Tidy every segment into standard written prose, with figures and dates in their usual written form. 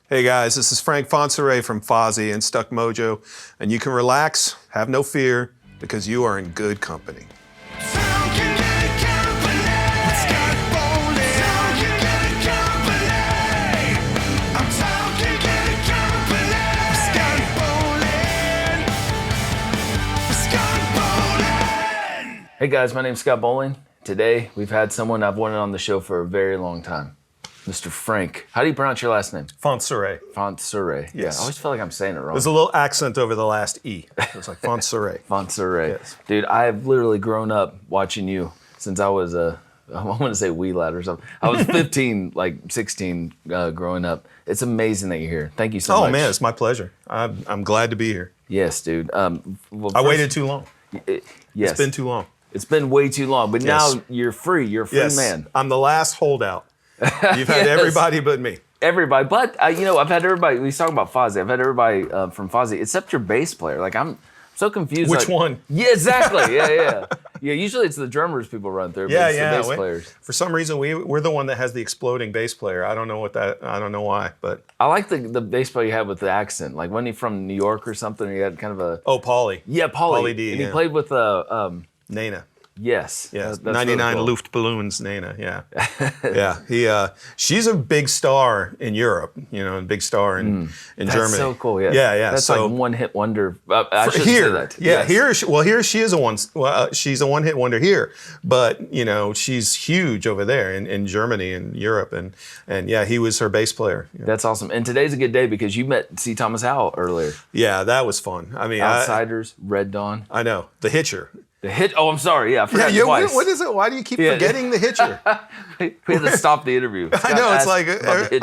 Hey guys, this is Frank Fontsere from Fozzy and Stuck Mojo, and you can relax, have no fear, because you are in good company. Hey guys, my name's Scott Bowling. Today we've had someone I've wanted on the show for a very long time. Mr. Frank. How do you pronounce your last name? Fontsere. Fontsere. Yes. Yeah, I always feel like I'm saying it wrong. There's a little accent over the last E. It's like Fontsere. Fontsere. Yes. Dude, I've literally grown up watching you since I was I want to say wee lad or something. I was 15, like 16 growing up. It's amazing that you're here. Thank you so much. Oh man, it's my pleasure. I'm glad to be here. Yes, dude. I waited too long. Yes. It's been too long. It's been way too long, but Yes. now you're free. You're a free man. I'm the last holdout. You've had everybody but me. Everybody, but I've had everybody. We talk about Fozzy. I've had everybody from Fozzy except your bass player. Like I'm so confused. Which one? Yeah, exactly. Yeah. Usually it's the drummers people run through. But it's the bass players. For some reason, we're the one that has the exploding bass player. I don't know why, but I like the bass player you had with the accent. Like wasn't he from New York or something? He had kind of a Paulie. Yeah, Paulie D. And yeah. he played with Nana. Yes. Yes, That's 99 really cool. Luftballons, Nana, yeah. Yeah, she's a big star in Europe, a big star in Germany. That's so cool, yeah. Yeah. That's so, like one-hit wonder. I should here, say that. yeah, Yes. here she is she's a one-hit wonder here, but, she's huge over there in Germany and Europe, and yeah, he was her bass player. That's awesome. And today's a good day because you met C. Thomas Howell earlier. Yeah, that was fun. I mean, Outsiders, Red Dawn. I know, The Hitcher. The hit. Oh, I'm sorry. Yeah, I forgot twice. What is it? Why do you keep forgetting The Hitcher? We had to stop the interview. I know, it's like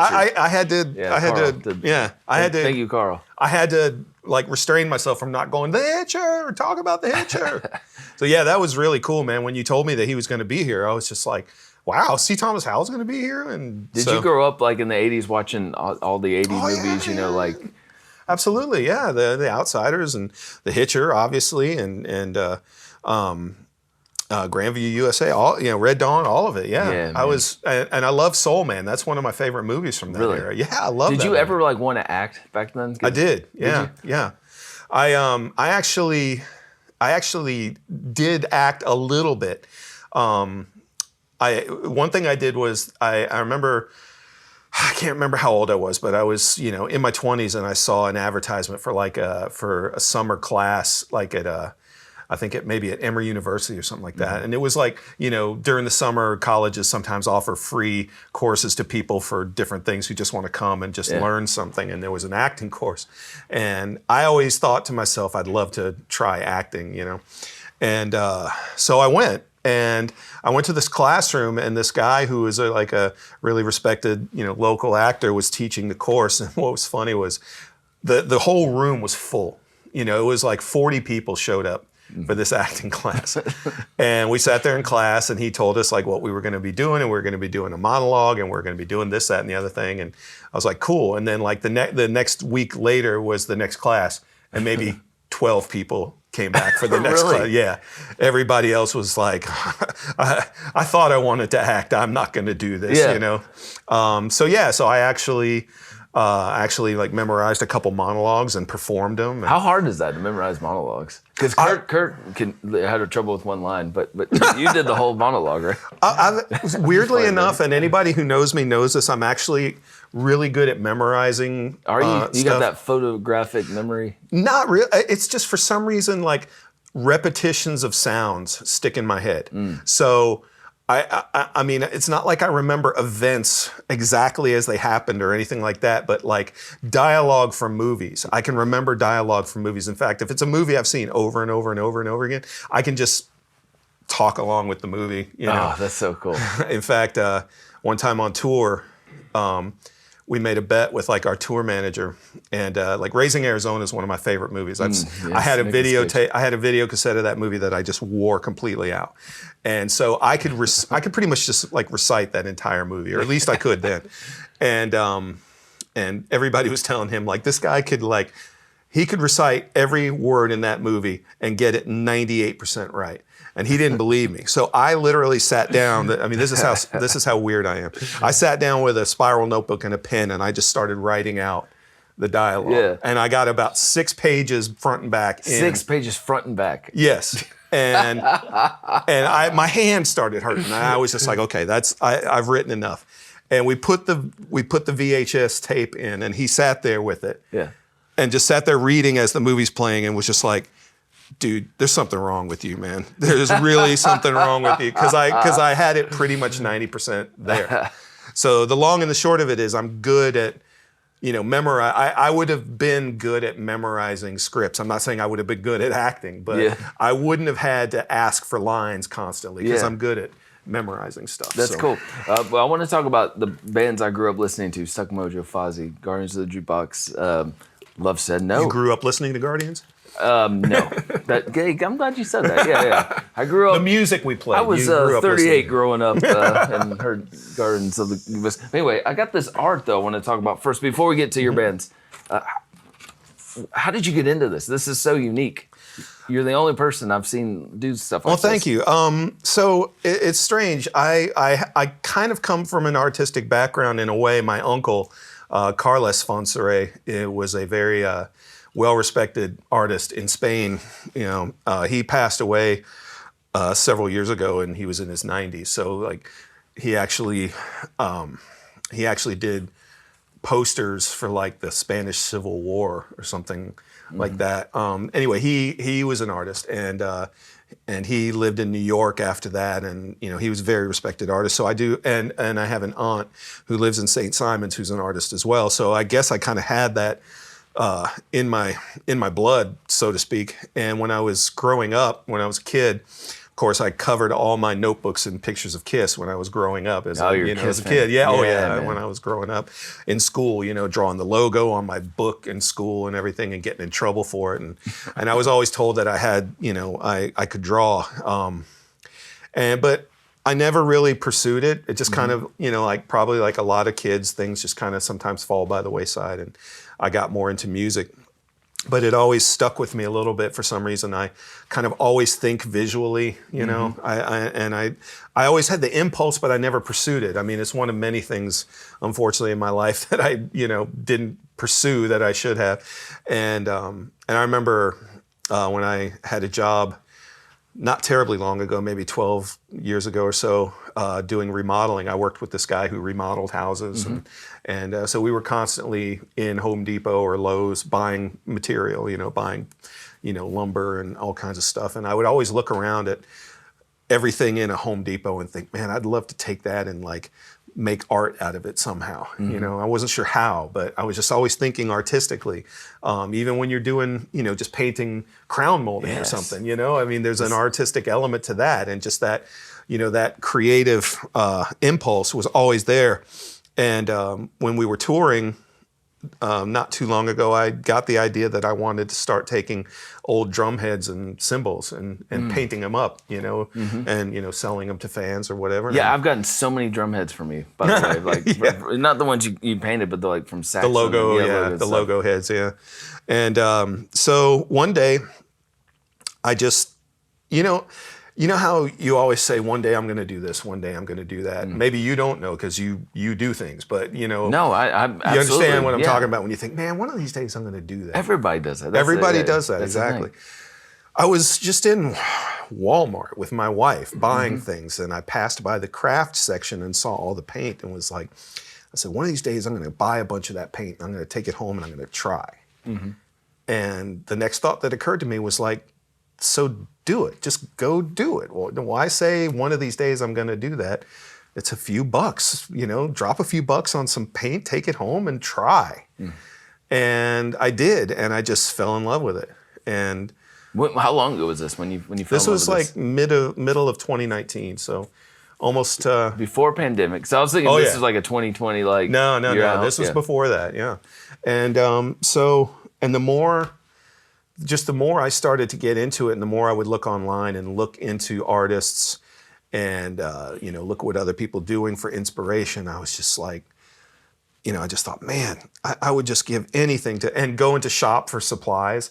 I had to. Thank you, Carl. I had to restrain myself from not going The Hitcher, talk about The Hitcher. So yeah, that was really cool, man. When you told me that he was going to be here, I was just like, wow, C. Thomas Howell's going to be here. And did you grow up in the '80s watching all the '80s movies? Absolutely, yeah. The Outsiders and The Hitcher, obviously, and Grandview USA, all Red Dawn, all of it. Yeah, I was, and I love Soul Man. That's one of my favorite movies from that era. Yeah, I love. Did that you movie. ever want to act back then? I did. Yeah, yeah. I actually did act a little bit. One thing I did was I remember. I can't remember how old I was, but I was, in my 20s, and I saw an advertisement for a summer class, I think maybe at Emory University or something like that. And it was during the summer, colleges sometimes offer free courses to people for different things who just want to come and just learn something. And there was an acting course. And I always thought to myself, I'd love to try acting, And so I went. And I went to this classroom, and this guy who was a really respected, local actor was teaching the course. And what was funny was the whole room was full. It was like 40 people showed up for this acting class. And we sat there in class, and he told us what we were going to be doing, and we were going to be doing a monologue, and we are going to be doing this, that, and the other thing. And I was like, cool. And then the next week later was the next class, and maybe 12 people came back for the next class. Yeah. Everybody else was like, I thought I wanted to act. I'm not going to do this, So I actually memorized a couple monologues and performed them. How hard is that to memorize monologues? Because Kurt had trouble with one line, but you did the whole monologue, right? Weirdly enough, and anybody who knows me knows this, I'm actually really good at memorizing. Are you? You stuff. Got that photographic memory? Not really. It's just for some reason repetitions of sounds stick in my head. So I mean, it's not like I remember events exactly as they happened or anything like that, but dialogue from movies. I can remember dialogue from movies. In fact, if it's a movie I've seen over and over and over and over again, I can just talk along with the movie. Oh, that's so cool. In fact, one time on tour, we made a bet with our tour manager, and Raising Arizona is one of my favorite movies. I had a video cassette of that movie that I just wore completely out, and so I could pretty much just recite that entire movie, or at least I could then, and everybody was telling him this guy could He could recite every word in that movie and get it 98% right. And he didn't believe me. So I literally sat down. I mean, this is how weird I am. I sat down with a spiral notebook and a pen, and I just started writing out the dialogue. Yeah. And I got about 6 pages front and back in. 6 pages front and back. Yes. And my hand started hurting. And I was just like, okay, I've written enough. And we put the VHS tape in, and he sat there with it. Yeah. And just sat there reading as the movie's playing and was just like, dude, there's something wrong with you, man. There's really something wrong with you. Because I had it pretty much 90% there. So the long and the short of it is I'm good at, I would have been good at memorizing scripts. I'm not saying I would have been good at acting, but I wouldn't have had to ask for lines constantly because I'm good at memorizing stuff. That's cool. Well, I want to talk about the bands I grew up listening to: Stuck Mojo, Fozzy, Guardians of the Jukebox. Love Said No. You grew up listening to Guardians? No. I'm glad you said that. Yeah. I grew up. The music we played. I was you grew up 38 growing up and heard Guardians of the. Anyway, I got this art though I want to talk about first before we get to your bands. How did you get into this? This is so unique. You're the only person I've seen do stuff like this. Well, thank you. So it's strange. I kind of come from an artistic background in a way. My uncle, Carles Fontsere, was a very well-respected artist in Spain. He passed away several years ago, and he was in his 90s. So like, he actually did posters for like the Spanish Civil War or something like that. Anyway, he was an artist, and he lived in New York after that, and he was a very respected artist. So I do, and I have an aunt who lives in St. Simons who's an artist as well. So I guess I kind of had that in my blood, so to speak. And when I was growing up, when I was a kid, of course, I covered all my notebooks in pictures of Kiss when I was growing up as a kid. Yeah, Man. When I was growing up in school, drawing the logo on my book in school and everything, and getting in trouble for it. And I was always told that I had, I could draw. But I never really pursued it. It just kind of, probably like a lot of kids, things just kind of sometimes fall by the wayside. And I got more into music. But it always stuck with me a little bit for some reason. I kind of always think visually, I always had the impulse, but I never pursued it. I mean, it's one of many things, unfortunately, in my life that I, didn't pursue that I should have. And I remember when I had a job not terribly long ago, maybe 12 years ago or so, doing remodeling. I worked with this guy who remodeled houses, and so we were constantly in Home Depot or Lowe's buying material, buying, lumber and all kinds of stuff. And I would always look around at everything in a Home Depot and think, man, I'd love to take that and like make art out of it somehow. I wasn't sure how, but I was just always thinking artistically. Even when you're doing, just painting crown molding or something, I mean, there's an artistic element to that, and just that, that creative impulse was always there. And when we were touring not too long ago, I got the idea that I wanted to start taking old drum heads and cymbals and painting them up, and selling them to fans or whatever. Yeah, I've gotten so many drum heads from you, by the way. Like, not the ones you painted, but from Saxon. The logo, the logo heads, yeah. And so one day, I just, you know how you always say, one day I'm going to do this, one day I'm going to do that. Maybe you don't know because you do things, but No, I you understand what I'm talking about when you think, man, one of these days I'm going to do that. Everybody does that. Everybody does that, exactly. I was just in Walmart with my wife buying things, and I passed by the craft section and saw all the paint and was like, I said, one of these days I'm going to buy a bunch of that paint, and I'm going to take it home and I'm going to try. And the next thought that occurred to me was like, so do it. Just go do it. Well, why say one of these days I'm going to do that? It's a few bucks, drop a few bucks on some paint, take it home and try. And I did, and I just fell in love with it. And how long ago was this when you fell in love with this? This was like middle of 2019, so almost before pandemic. So I was thinking this was like a 2020 No. This was before that, yeah. And the more I started to get into it, and the more I would look online and look into artists and look what other people doing for inspiration, I was just like, I just thought, man, I would just give anything and go into shop for supplies,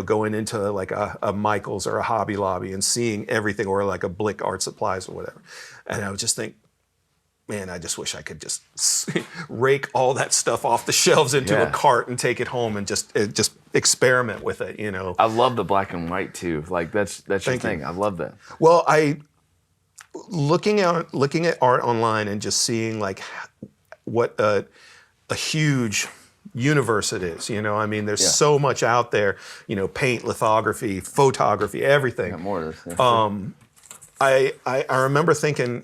going into like a Michael's or a Hobby Lobby and seeing everything, or like a Blick Art Supplies or whatever. And I would just think, man, I just wish I could just rake all that stuff off the shelves into a cart and take it home and just experiment with it, I love the black and white too. Like that's your Thank thing. you. I love that. Well, looking at art online and just seeing like what a huge universe it is. I mean, there's so much out there. Paint, lithography, photography, everything. Got more of this. I remember thinking,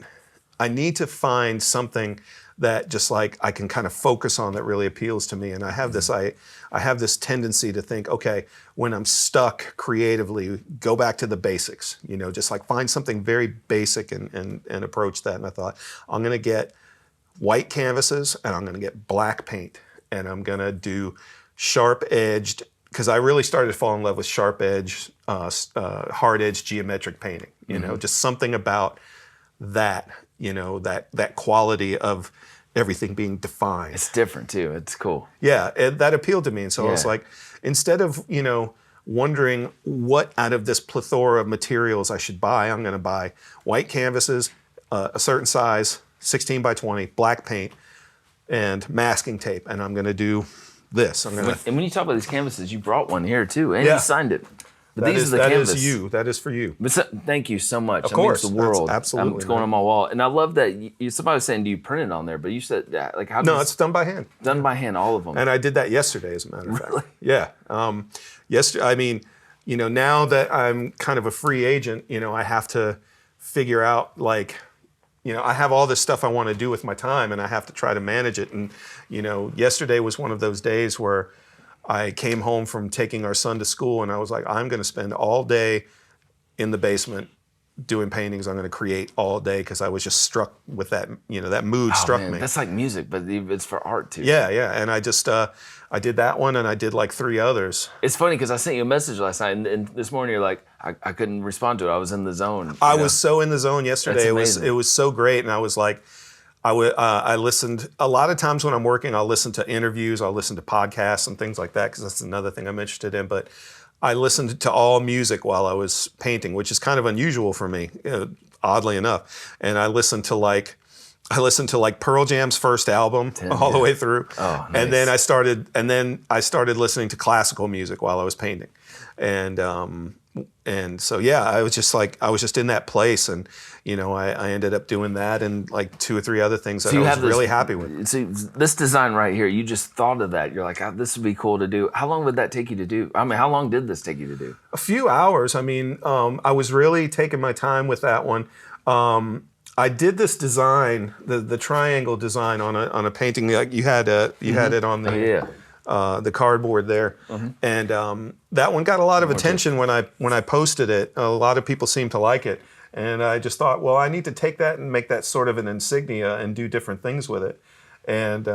I need to find something that just like I can kind of focus on that really appeals to me. And I have this tendency to think, okay, when I'm stuck creatively, go back to the basics. Just like find something very basic and approach that. And I thought, I'm gonna get white canvases and I'm gonna get black paint and I'm gonna do sharp edged, because I really started to fall in love with sharp edge, hard edge geometric painting. Just something about that. That quality of everything being defined. It's different too. It's cool. Yeah, that appealed to me. And so I was like, instead of, wondering what out of this plethora of materials I should buy, I'm going to buy white canvases, a certain size, 16 by 20, black paint, and masking tape. And I'm going to do this. And when you talk about these canvases, you brought one here too, and you signed it. But that these is, are the that canvas. is you. That is for you. But thank you so much. Of course, I mean, it's the world. that's absolutely. It's going on my wall, and I love that. Somebody was saying, "Do you print it on there?" But you said that, like, how? No, it's done by hand. Done by hand, all of them. And I did that yesterday, as a matter of fact. Really? Yeah. Yesterday. I mean, now that I'm kind of a free agent, I have to figure out like, I have all this stuff I want to do with my time, and I have to try to manage it. And yesterday was one of those days where I came home from taking our son to school, and I was like, I'm going to spend all day in the basement doing paintings. I'm going to create all day, because I was just struck with that, that mood struck me. That's like music, but it's for art too. Yeah. And I just, I did that one, and I did like 3 others. It's funny because I sent you a message last night, and this morning you're like, I couldn't respond to it. I was in the zone. I was so in the zone yesterday. That's amazing. It was so great, and I was like, I listened a lot of times when I'm working. I'll listen to interviews, I'll listen to podcasts and things like that, because that's another thing I'm interested in. But I listened to all music while I was painting, which is kind of unusual for me, oddly enough. And I listened to like Pearl Jam's first album all the way through. Oh, nice. And then I started listening to classical music while I was painting. And so, yeah, I was just in that place, and I ended up doing that and like 2 or 3 other things that I was really happy with. See, this design right here, you just thought of that. You're like, this would be cool to do. How long would that take you to do? I mean, how long did this take you to do? A few hours. I mean, I was really taking my time with that one. I did this design, the triangle design on a painting. Like you had it on the. The cardboard there, and that one got a lot of attention when I posted it. A lot of people seemed to like it, and I just thought, well, I need to take that and make that sort of an insignia and do different things with it. And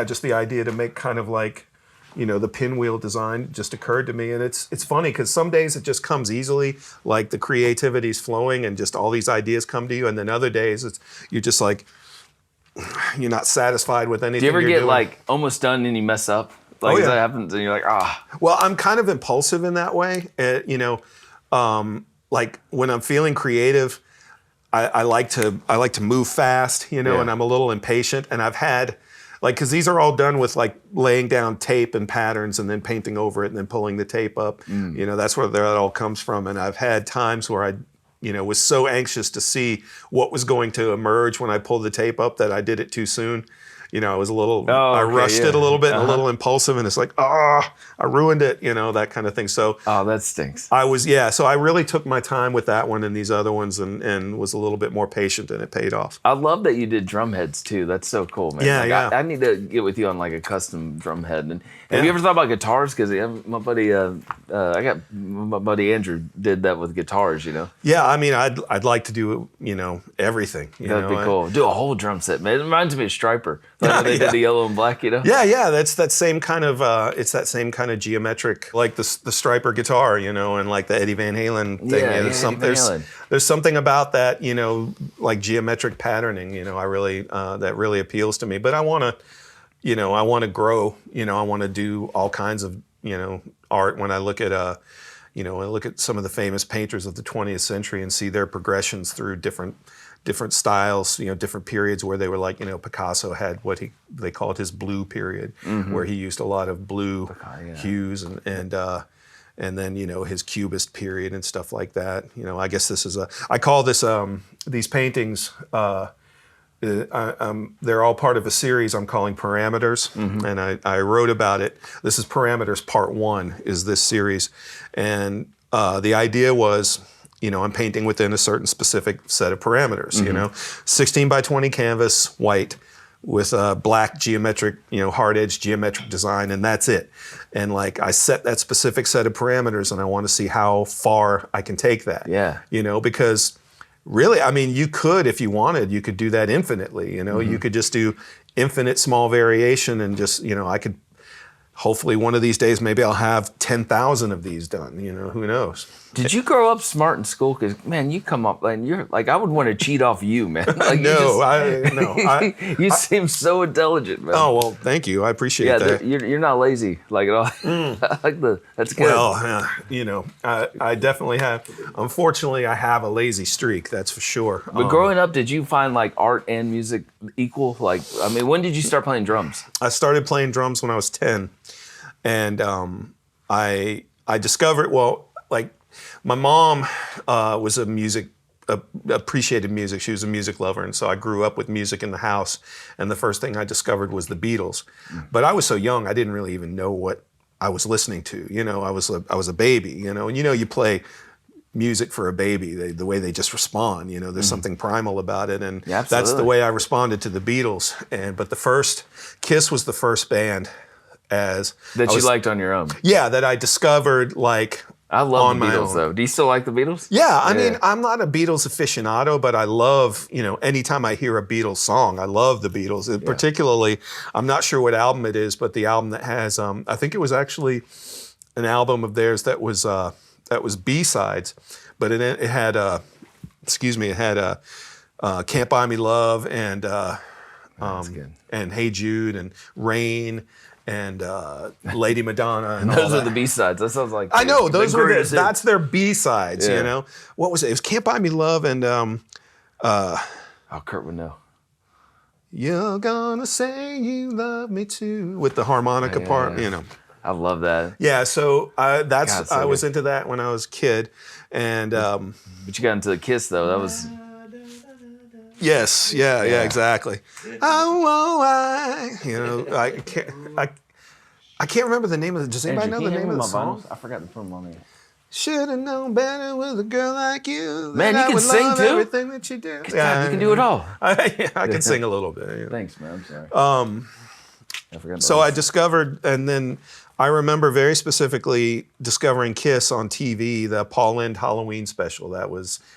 just the idea to make kind of like, the pinwheel design just occurred to me. And it's funny because some days it just comes easily, like the creativity's flowing and just all these ideas come to you, and then other days you're just like, you're not satisfied with anything. Do you ever you're get doing. Like almost done and you mess up? Like that happens and you're like, Well, I'm kind of impulsive in that way. Like when I'm feeling creative, I like to move fast, and I'm a little impatient. And I've had because these are all done with like laying down tape and patterns and then painting over it and then pulling the tape up. That's where that all comes from. And I've had times where I was so anxious to see what was going to emerge when I pulled the tape up that I did it too soon. I was a little, I rushed it a little bit, and a little impulsive, and it's like, I ruined it, that kind of thing. So, that stinks. So I really took my time with that one and these other ones, and was a little bit more patient, and it paid off. I love that you did drum heads too. That's so cool, man. Yeah. I need to get with you on like a custom drum head. And have you ever thought about guitars? Because my buddy, my buddy Andrew did that with guitars. Yeah, I mean, I'd like to do everything. That'd be cool. Do a whole drum set, man. It reminds me of Striper. Like they did the yellow and black, Yeah, that's that same kind of it's that same kind of geometric, like the Striper guitar, and like the Eddie Van Halen thing. There's something about that, like geometric patterning, I really that really appeals to me. But I want to, I want to grow. I want to do all kinds of art. When I look at I look at some of the famous painters of the 20th century and see their progressions through different styles, different periods where they were like, Picasso had what they called his blue period, where he used a lot of blue hues and then his Cubist period and stuff like that. I guess I call this these paintings. They're all part of a series I'm calling Parameters, and I wrote about it. This is Parameters Part 1 is this series, and the idea was, I'm painting within a certain specific set of parameters. 16 by 20 canvas, white, with a black geometric, hard edge geometric design, and that's it. And like I set that specific set of parameters, and I want to see how far I can take that. Yeah. Because really, I mean, you could, if you wanted, you could do that infinitely. You could just do infinite small variation, and just I could. Hopefully, one of these days, maybe I'll have 10,000 of these done. Who knows? Did you grow up smart in school? Because man, you come up and you're like, I would want to cheat off you, man. Like, no. You seem so intelligent, man. Oh well, thank you. I appreciate that. You're not lazy like at all. I like that's good. Well, I definitely have. Unfortunately, I have a lazy streak. That's for sure. But growing up, did you find like art and music equal? Like, I mean, when did you start playing drums? I started playing drums when I was 10, and I discovered my mom was appreciated music. She was a music lover, and so I grew up with music in the house. And the first thing I discovered was the Beatles. But I was so young, I didn't really even know what I was listening to. I was a baby. And you play music for a baby, the way they just respond. There's something primal about it, and that's the way I responded to the Beatles. But Kiss was the first band that you liked on your own. Yeah, that I discovered like. I love the Beatles, though. Do you still like the Beatles? Yeah, I mean, I'm not a Beatles aficionado, but I love, anytime I hear a Beatles song, I love the Beatles. Particularly, I'm not sure what album it is, but the album that has, I think it was actually an album of theirs that was B-sides, but it had, Can't Buy Me Love and Hey Jude and Rain. And Lady Madonna, and those all are the B-sides. That sounds like I know those were that's their B-sides. What was it? It was "Can't Buy Me Love" and Kurt would know. You're gonna say you love me too with the harmonica part. I love that. Yeah, so I was into that when I was a kid, and but you got into the Kiss though. That was. Yes, yeah, exactly. I can't remember the name of it. Does anybody know the name of the song? I forgot to put them on there. Should have known better with a girl like you. Man, you can sing too. Everything that you do. Yeah, you can do it all. I can sing a little bit. Thanks, man. I'm sorry. So I discovered, and then I remember very specifically discovering Kiss on TV, the Paul Lynde Halloween special.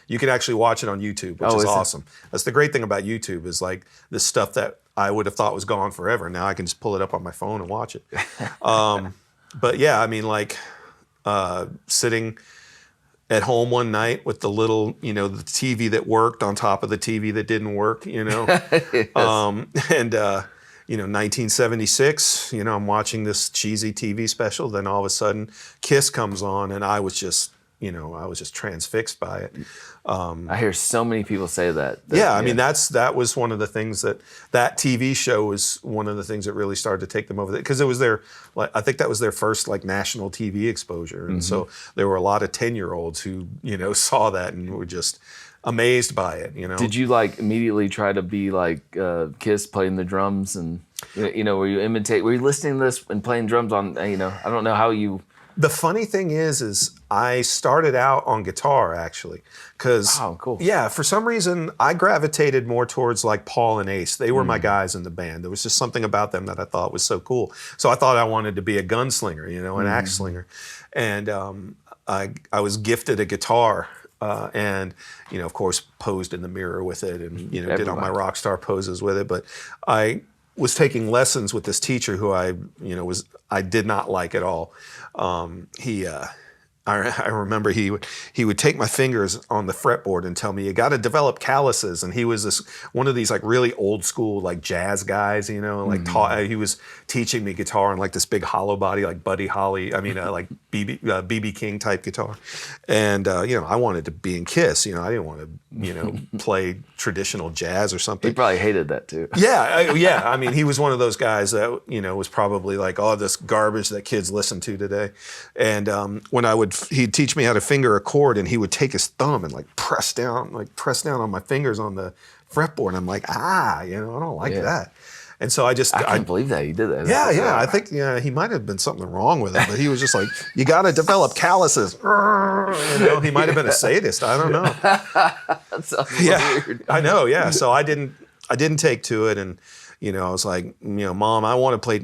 You can actually watch it on YouTube, which is awesome. That's the great thing about YouTube is like this stuff that I would have thought was gone forever. Now I can just pull it up on my phone and watch it. But yeah, I mean, like sitting at home one night with the little, the TV that worked on top of the TV that didn't work, yes. 1976, I'm watching this cheesy TV special. Then all of a sudden, Kiss comes on, and I was just transfixed by it. I hear so many people say that. I mean, that was one of the things that TV show was one of the things that really started to take them over, because it was I think that was their first like national TV exposure, and so there were a lot of 10-year-olds who saw that and were just amazed by it. Did you like immediately try to be like Kiss playing the drums and were you listening to this and playing drums on I don't know how you. The funny thing is I started out on guitar actually, because cool. Yeah, for some reason I gravitated more towards like Paul and Ace. They were my guys in the band. There was just something about them that I thought was so cool. So I thought I wanted to be a gunslinger, an axe slinger, and I was gifted a guitar. And of course, posed in the mirror with it, and did all my rock star poses with it. But I was taking lessons with this teacher who I did not like at all. I remember he would take my fingers on the fretboard and tell me, you got to develop calluses. And he was one of these like really old school like jazz guys, you know, like he was teaching me guitar on like this big hollow body, like Buddy Holly, like BB King type guitar. And, you know, I wanted to be in Kiss, you know, I didn't want to, you know, play traditional jazz or something. He probably hated that too. Yeah. I mean, he was one of those guys that, you know, was probably like, oh, this garbage that kids listen to today. And when he'd teach me how to finger a chord, and he would take his thumb and like press down on my fingers on the fretboard. And I'm like, you know, I don't like that. And so I can't believe that he did that. Yeah. I think he might have been something wrong with it, but he was just like, you got to develop calluses. You know, he might have been a sadist. I don't know. That sounds weird. I know. Yeah. So I didn't take to it, and you know, I was like, you know, Mom, I don't want to play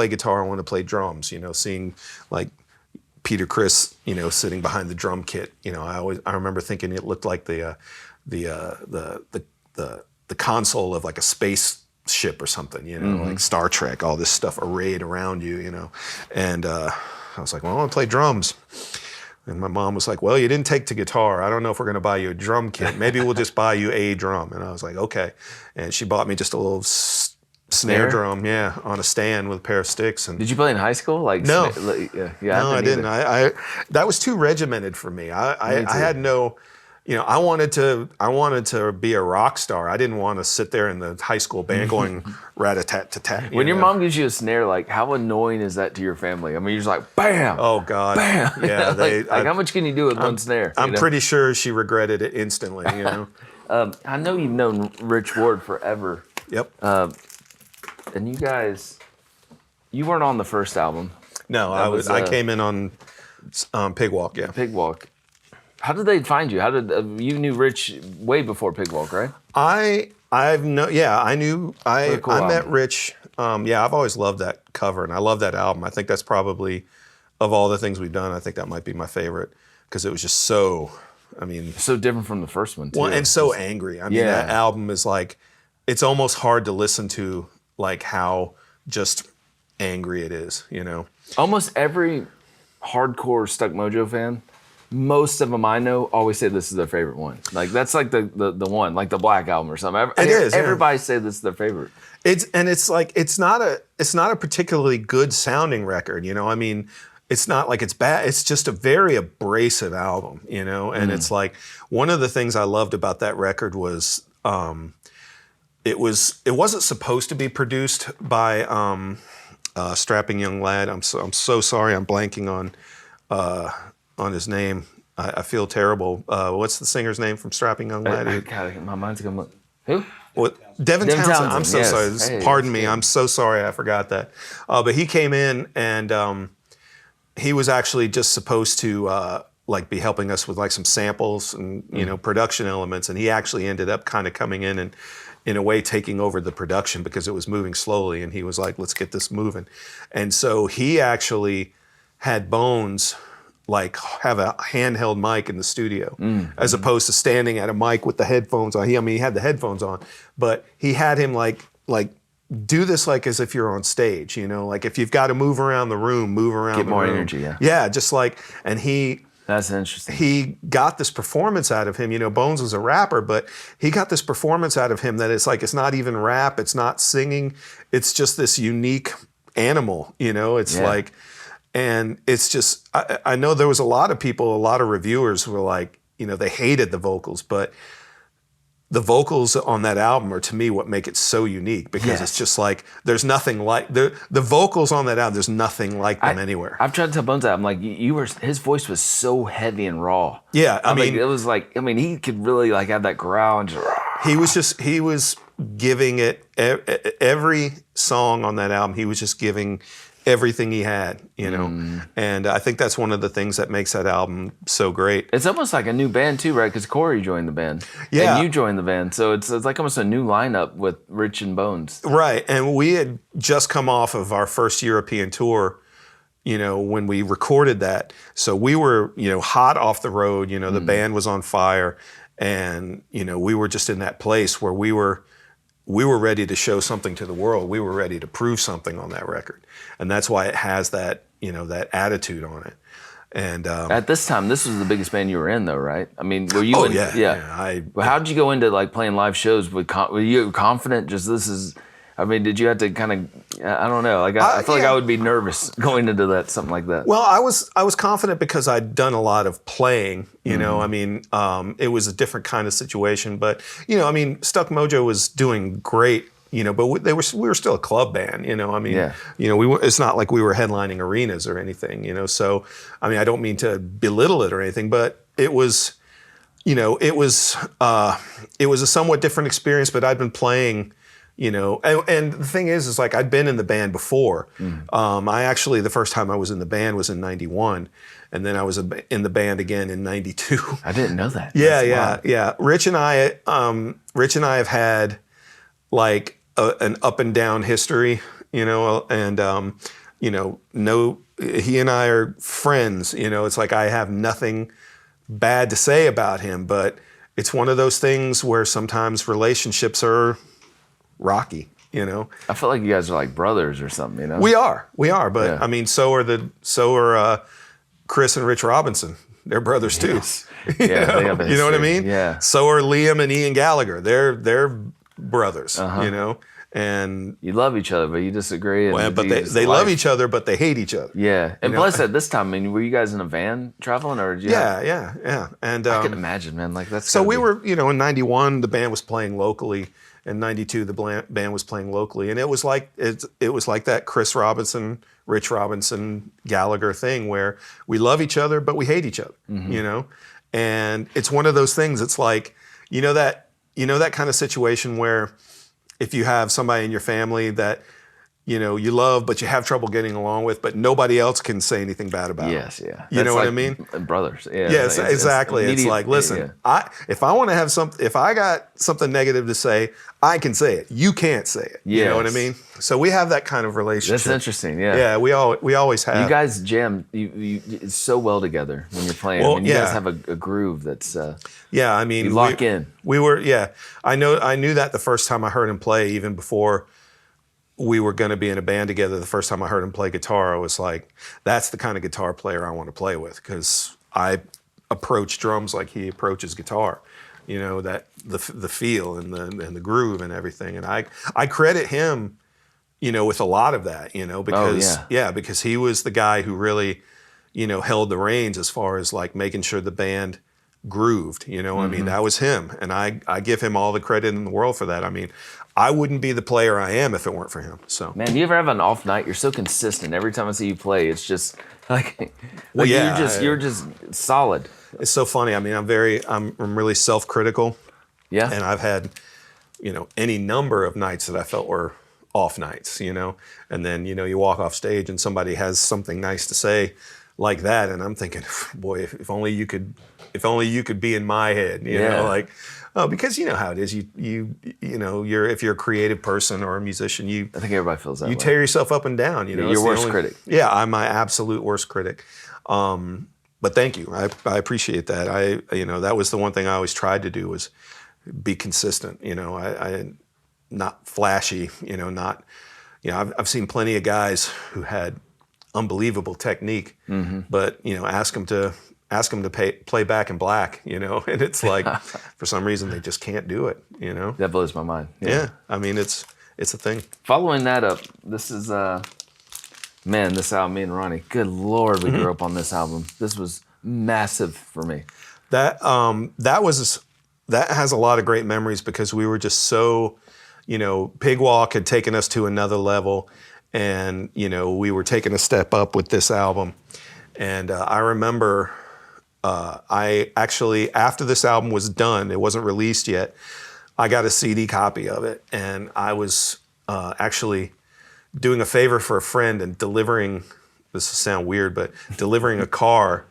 guitar. I want to play drums. You know, seeing like Peter Criss, you know, sitting behind the drum kit. You know, I remember thinking it looked like the console of like a spaceship or something. You know, like Star Trek. All this stuff arrayed around you. You know, and I was like, well, I want to play drums. And my mom was like, well, you didn't take to guitar. I don't know if we're going to buy you a drum kit. Maybe we'll just buy you a drum. And I was like, okay. And she bought me just a little snare drum, on a stand with a pair of sticks. And did you play in high school? Like no, no, I didn't. I that was too regimented for me. I had no, you know, I wanted to be a rock star. I didn't want to sit there in the high school band going rat-a-tat-tat-tat. When your mom gives you a snare, like how annoying is that to your family? I mean, you're just like, bam. Oh God. Bam. Yeah. like how much can you do with one snare? I'm pretty sure she regretted it instantly. You know. I know you've known Rich Ward forever. Yep. And you guys, you weren't on the first album. No, I came in on Pig Walk. Yeah. Pig Walk. How did they find you? How did you knew Rich way before Pig Walk, right? I knew I met Rich. I've always loved that cover, and I love that album. I think that's probably, of all the things we've done, I think that might be my favorite, because it was just so different from the first one too. Well, and so angry. I mean, that album is like, it's almost hard to listen to, like how just angry it is, you know. Almost every hardcore Stuck Mojo fan, most of them I know always say this is their favorite one. Like that's like the one, like the Black Album or something. Everybody say this is their favorite. It's not a particularly good sounding record, you know. I mean, it's not like it's bad. It's just a very abrasive album, you know. And it's like, one of the things I loved about that record was it wasn't supposed to be produced by a strapping young lad. I'm so sorry. I'm blanking on his name. I feel terrible. What's the singer's name from Strapping Young Lad? God, my mind's going. Who? What? Devin Townsend. I'm so sorry. Hey, Pardon me. I'm so sorry. I forgot that. But he came in, and he was actually just supposed to like be helping us with like some samples and you know, production elements. And he actually ended up kind of coming in and, in a way, taking over the production because it was moving slowly. And he was like, let's get this moving. And so he actually had Bones like have a handheld mic in the studio, as opposed to standing at a mic with the headphones on. He had the headphones on, but he had him like do this like as if you're on stage, you know, like if you've got to move around the room, move around. Get more energy, yeah. Yeah, just like, and that's interesting. He got this performance out of him. You know, Bones was a rapper, but he got this performance out of him that it's like, it's not even rap, it's not singing, it's just this unique animal, you know, it's like, and it's just, I know there was a lot of people, a lot of reviewers who were like, you know, they hated the vocals, but the vocals on that album are, to me, what make it so unique, because it's just like, there's nothing like, the vocals on that album, there's nothing like them anywhere. I've tried to tell Bones that, I'm like, his voice was so heavy and raw. Yeah, I mean, it was like, he could really like have that growl and just, he was giving it, every song on that album, he was just giving everything he had, you know, and I think that's one of the things that makes that album so great. It's almost like a new band too, right? Because Corey joined the band, and you joined the band, so it's like almost a new lineup with Rich and Bones. Right, and we had just come off of our first European tour, you know, when we recorded that, so we were, you know, hot off the road. You know, the band was on fire, and you know, we were just in that place where we were ready to show something to the world. We were ready to prove something on that record. And that's why it has that, you know, that attitude on it. And At this time, this was the biggest band you were in, though, right? I mean, were you? oh in, yeah. Well, how did you go into like playing live shows? Were you confident? Just this is. I mean, did you have to kind of? I don't know. Like I feel like I would be nervous going into that, something like that. Well, I was confident because I'd done a lot of playing. You know, I mean, it was a different kind of situation. But you know, I mean, Stuck Mojo was doing great. You know, but we were still a club band. You know, I mean, you know, it's not like we were headlining arenas or anything. You know, so I mean, I don't mean to belittle it or anything, but it was, you know, it was a somewhat different experience. But I'd been playing. You know, and the thing is like I'd been in the band before. I actually, the first time I was in the band was in '91, and then I was in the band again in '92. I didn't know that. Yeah. Rich and I have had like an up and down history, you know, and you know, he and I are friends. You know, it's like I have nothing bad to say about him, but it's one of those things where sometimes relationships are rocky, you know. I feel like you guys are like brothers or something, you know. We are, but I mean, so are Chris and Rich Robinson. They're brothers too. They have a you know what I history. mean? Yeah. So are Liam and Ian Gallagher. They're brothers. You know, and you love each other, but you disagree. And but they love each other, but they hate each other. Yeah, and plus at this time, I mean, were you guys in a van traveling, or did you? Yeah. And I can imagine, man. Like that's so we were, you know, in '91 the band was playing locally. In '92, the band was playing locally, and it was like that Chris Robinson, Rich Robinson, Gallagher thing where we love each other but we hate each other, you know. And it's one of those things. It's like you know that kind of situation where if you have somebody in your family that you know you love but you have trouble getting along with, but nobody else can say anything bad about. Yes, yeah. You know what like I mean? Brothers. Yeah. Yes, exactly. It's like, listen, if I want to have if I got something negative to say, I can say it. You can't say it. You know what I mean? So we have that kind of relationship. That's interesting. Yeah. Yeah, we always have. You guys jam you so well together when you're playing. Well, I mean, you guys have a groove that's. Yeah, I mean, you lock in. We were. Yeah, I knew that the first time I heard him play, even before we were going to be in a band together. The first time I heard him play guitar, I was like, that's the kind of guitar player I want to play with, because I approach drums like he approaches guitar. You know, that the feel and the groove and everything. And I credit him, you know, with a lot of that, you know, because because he was the guy who really, you know, held the reins as far as like making sure the band grooved, you know. I mean, that was him, and I give him all the credit in the world for that. I mean, I wouldn't be the player I am if it weren't for him. So, man, do you ever have an off night? You're so consistent. Every time I see you play, it's just like, you're just solid. It's so funny. I mean, I'm really self-critical. Yeah. And I've had, you know, any number of nights that I felt were off nights, you know. And then, you know, you walk off stage and somebody has something nice to say like that, and I'm thinking, boy, if only you could be in my head, you know, like, oh, because you know how it is. You know, if you're a creative person or a musician, I think everybody feels that way. You tear yourself up and down, you know. Your worst critic. Yeah, I'm my absolute worst critic. But thank you. I appreciate that. You know, that was the one thing I always tried to do, was be consistent. You know, I not flashy, you know, not, you know, I've seen plenty of guys who had unbelievable technique, but, you know, ask them to play Back in Black, you know, and it's like, for some reason they just can't do it, you know. That blows my mind. Yeah. I mean, it's a thing. Following that up, this is, man, this album, me and Ronnie, good Lord, we grew up on this album. This was massive for me. That has a lot of great memories, because we were just so, you know, Pig Walk had taken us to another level, and, you know, we were taking a step up with this album. And I remember I actually, after this album was done, it wasn't released yet, I got a CD copy of it, and I was actually doing a favor for a friend and delivering, this will sound weird, but delivering a car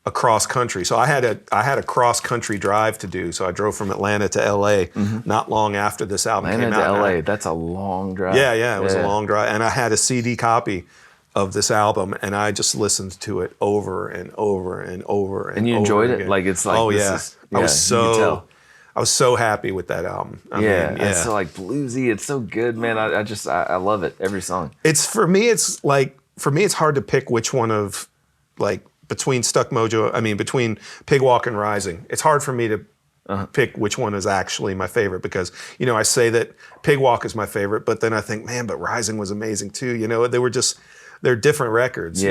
across country. So I had a cross country drive to do. So I drove from Atlanta to LA not long after this album came out. Atlanta to LA, that's a long drive. Yeah, it was a long drive. And I had a CD copy of this album, and I just listened to it over and over and over and over. And you enjoyed again. it? Like, it's like, oh this yeah. Is, I was so happy with that album. I mean, it's so like bluesy. It's so good, man. I love it. Every song. For me, it's hard to pick which one of like between between Pig Walk and Rising, it's hard for me to pick which one is actually my favorite because, I say that Pig Walk is my favorite, but then I think, man, but Rising was amazing too. They're different records,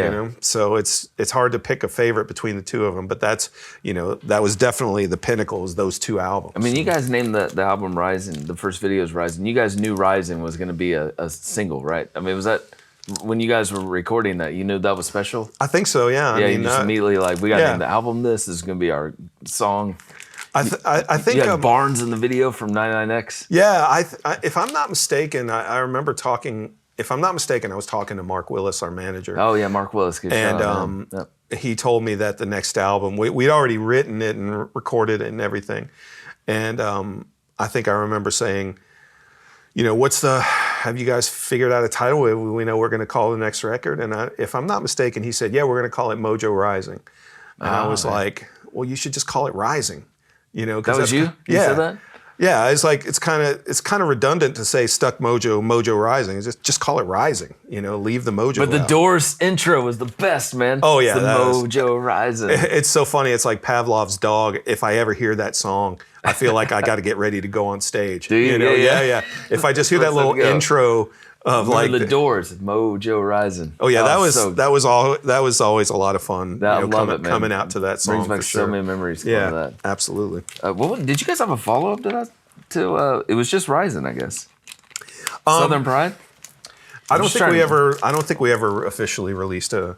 So it's hard to pick a favorite between the two of them, but that's, that was definitely the pinnacle, is those two albums. I mean, you guys named the album Rising, the first video is Rising. You guys knew Rising was going to be a single, right? I mean, was that, when you guys were recording that, you knew that was special? I think so, yeah. Yeah, you just immediately we got to name the album this. This is going to be our song. I think you had Barnes in the video from 99X. Yeah, if I'm not mistaken, I remember talking. If I'm not mistaken, I was talking to Mark Willis, our manager. Oh yeah, Mark Willis. Good and he told me that the next album, we'd already written it and recorded it and everything. And I think I remember saying, have you guys figured out a title? We know we're going to call the next record. And if I'm not mistaken, he said, yeah, we're going to call it Mojo Rising. And I was like, well, you should just call it Rising. That was you? You said that? Yeah, it's like it's kind of redundant to say Stuck Mojo Rising. It's just call it Rising. Leave the Mojo. But the out. Doors intro was the best, man. Oh yeah, it's the Mojo Rising. It's so funny. It's like Pavlov's dog. If I ever hear that song, I feel like I got to get ready to go on stage. Do you? Yeah. If I just hear that little intro of the Doors, Mojo Rising. Oh yeah, that was always a lot of fun. I love it, man. Coming out to that song. Brings back so many memories. Yeah, that. Absolutely. Did you guys have a follow up to that? It was just Rising, I guess. Southern Pride. I don't think we ever officially released a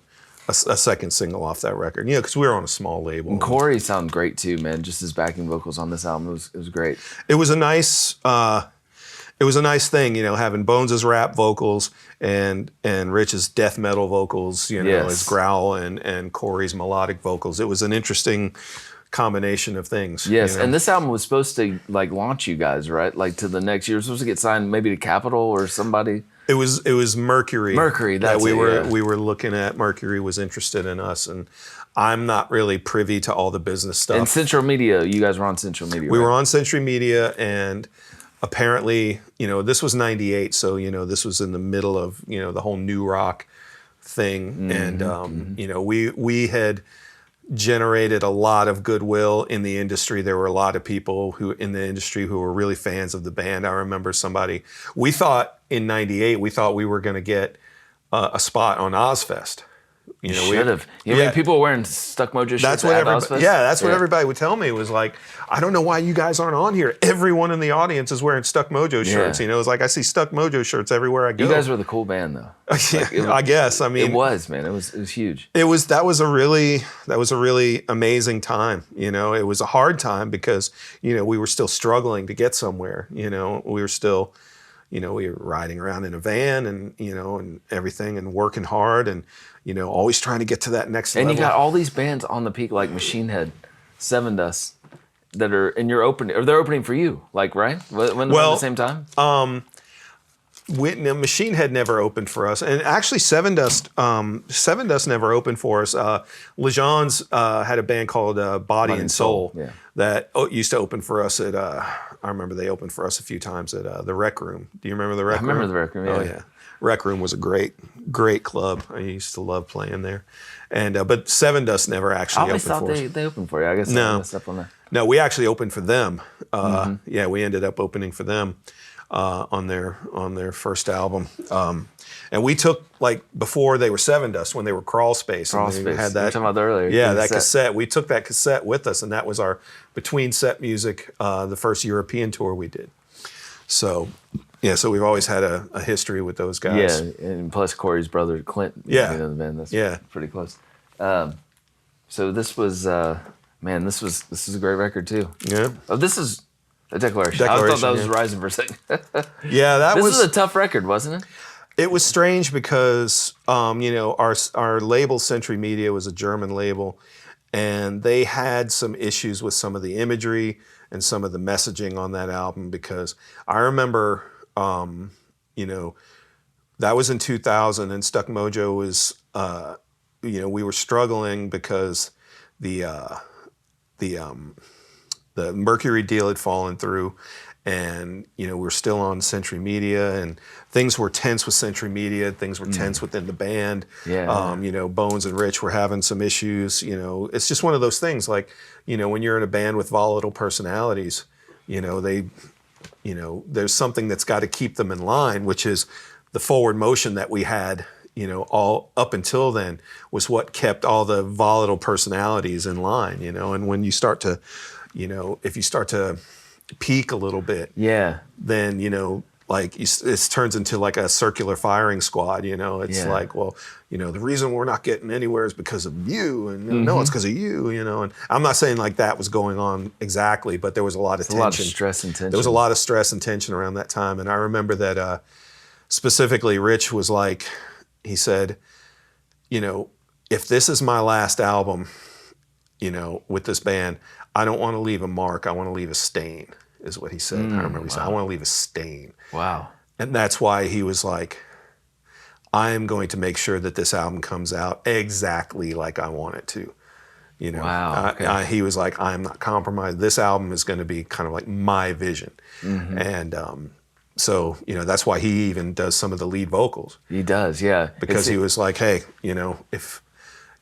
second single off that record. Because we were on a small label. And Corey sounded great too, man. Just his backing vocals on this album, it was great. It was a nice. It was a nice thing, having Bones' rap vocals and Rich's death metal vocals, his growl and Corey's melodic vocals. It was an interesting combination of things. Yes, and this album was supposed to launch you guys, right? To the next year. You were supposed to get signed maybe to Capitol or somebody. It was Mercury. Mercury, that's we were looking at. Mercury was interested in us, and I'm not really privy to all the business stuff. And Central Media, you guys were on Central Media. We were on Century Media, and apparently, this was '98, so this was in the middle of the whole new rock thing, and we had generated a lot of goodwill in the industry. There were a lot of people in the industry who were really fans of the band. I remember we thought in '98 we were going to get a spot on Ozfest. You should have. People wearing Stuck Mojo shirts. That's what everybody would tell me, was like, I don't know why you guys aren't on here. Everyone in the audience is wearing Stuck Mojo shirts. It's like I see Stuck Mojo shirts everywhere I go. You guys were the cool band, though. I guess. I mean, it was, man. It was huge. That was a really amazing time. It was a hard time because we were still struggling to get somewhere. We were still. We were riding around in a van and, and everything and working hard and, always trying to get to that next level. And you got all these bands on the peak like Machine Head, Seven Dust, that are in your opening, or they're opening for you, right? When at the same time? Machine Head never opened for us. And actually Seven Dust never opened for us. Lejean's had a band called Body and Soul that used to open for us at, I remember they opened for us a few times at the Rec Room. Do you remember the Rec Room? I remember the Rec Room, yeah. Oh, yeah. Rec Room was a great club. I used to love playing there. And but Seven Dust never actually opened for us. I always thought they opened for you. I guess I messed up on that. No, we actually opened for them. Yeah, we ended up opening for them on their first album. And we took, before they were Seven Dust, when they were Crawl Space. Crawl Space. We were talking about that earlier. Yeah, that cassette. We took that cassette with us, and that was our between set music, the first European tour we did. So, yeah, so we've always had a history with those guys. Yeah, and plus Corey's brother, Clint. Yeah. The band. That's pretty close. So this was, this is a great record, too. Yeah. Oh, this is a Declaration. I thought that was Rising for a second. Yeah, This was a tough record, wasn't it? It was strange because, our label, Century Media, was a German label, and they had some issues with some of the imagery and some of the messaging on that album, because I remember, that was in 2000, and Stuck Mojo was, we were struggling because the Mercury deal had fallen through, and we're still on Century Media, and things were tense with Century Media. Things were tense within the band. Yeah. Bones and Rich were having some issues. It's just one of those things. Like, when you're in a band with volatile personalities, there's something that's got to keep them in line, which is the forward motion that we had. All up until then was what kept all the volatile personalities in line. And when you start to, if you start to peak a little bit, then it turns into like a circular firing squad. It's like, well, the reason we're not getting anywhere is because of you, and no, it's because of you. And I'm not saying like that was going on exactly, but there was a lot of tension. A lot of stress and tension. There was a lot of stress and tension around that time, and I remember that specifically, Rich was like, he said, if this is my last album, with this band, I don't want to leave a mark. I want to leave a stain, is what he said. I remember he said, I want to leave a stain. Wow. And that's why he was like, I am going to make sure that this album comes out exactly like I want it to. Wow. Okay. He was like, I'm not compromised. This album is going to be kind of like my vision. And so, that's why he even does some of the lead vocals. He does, yeah. Because he was like, hey, if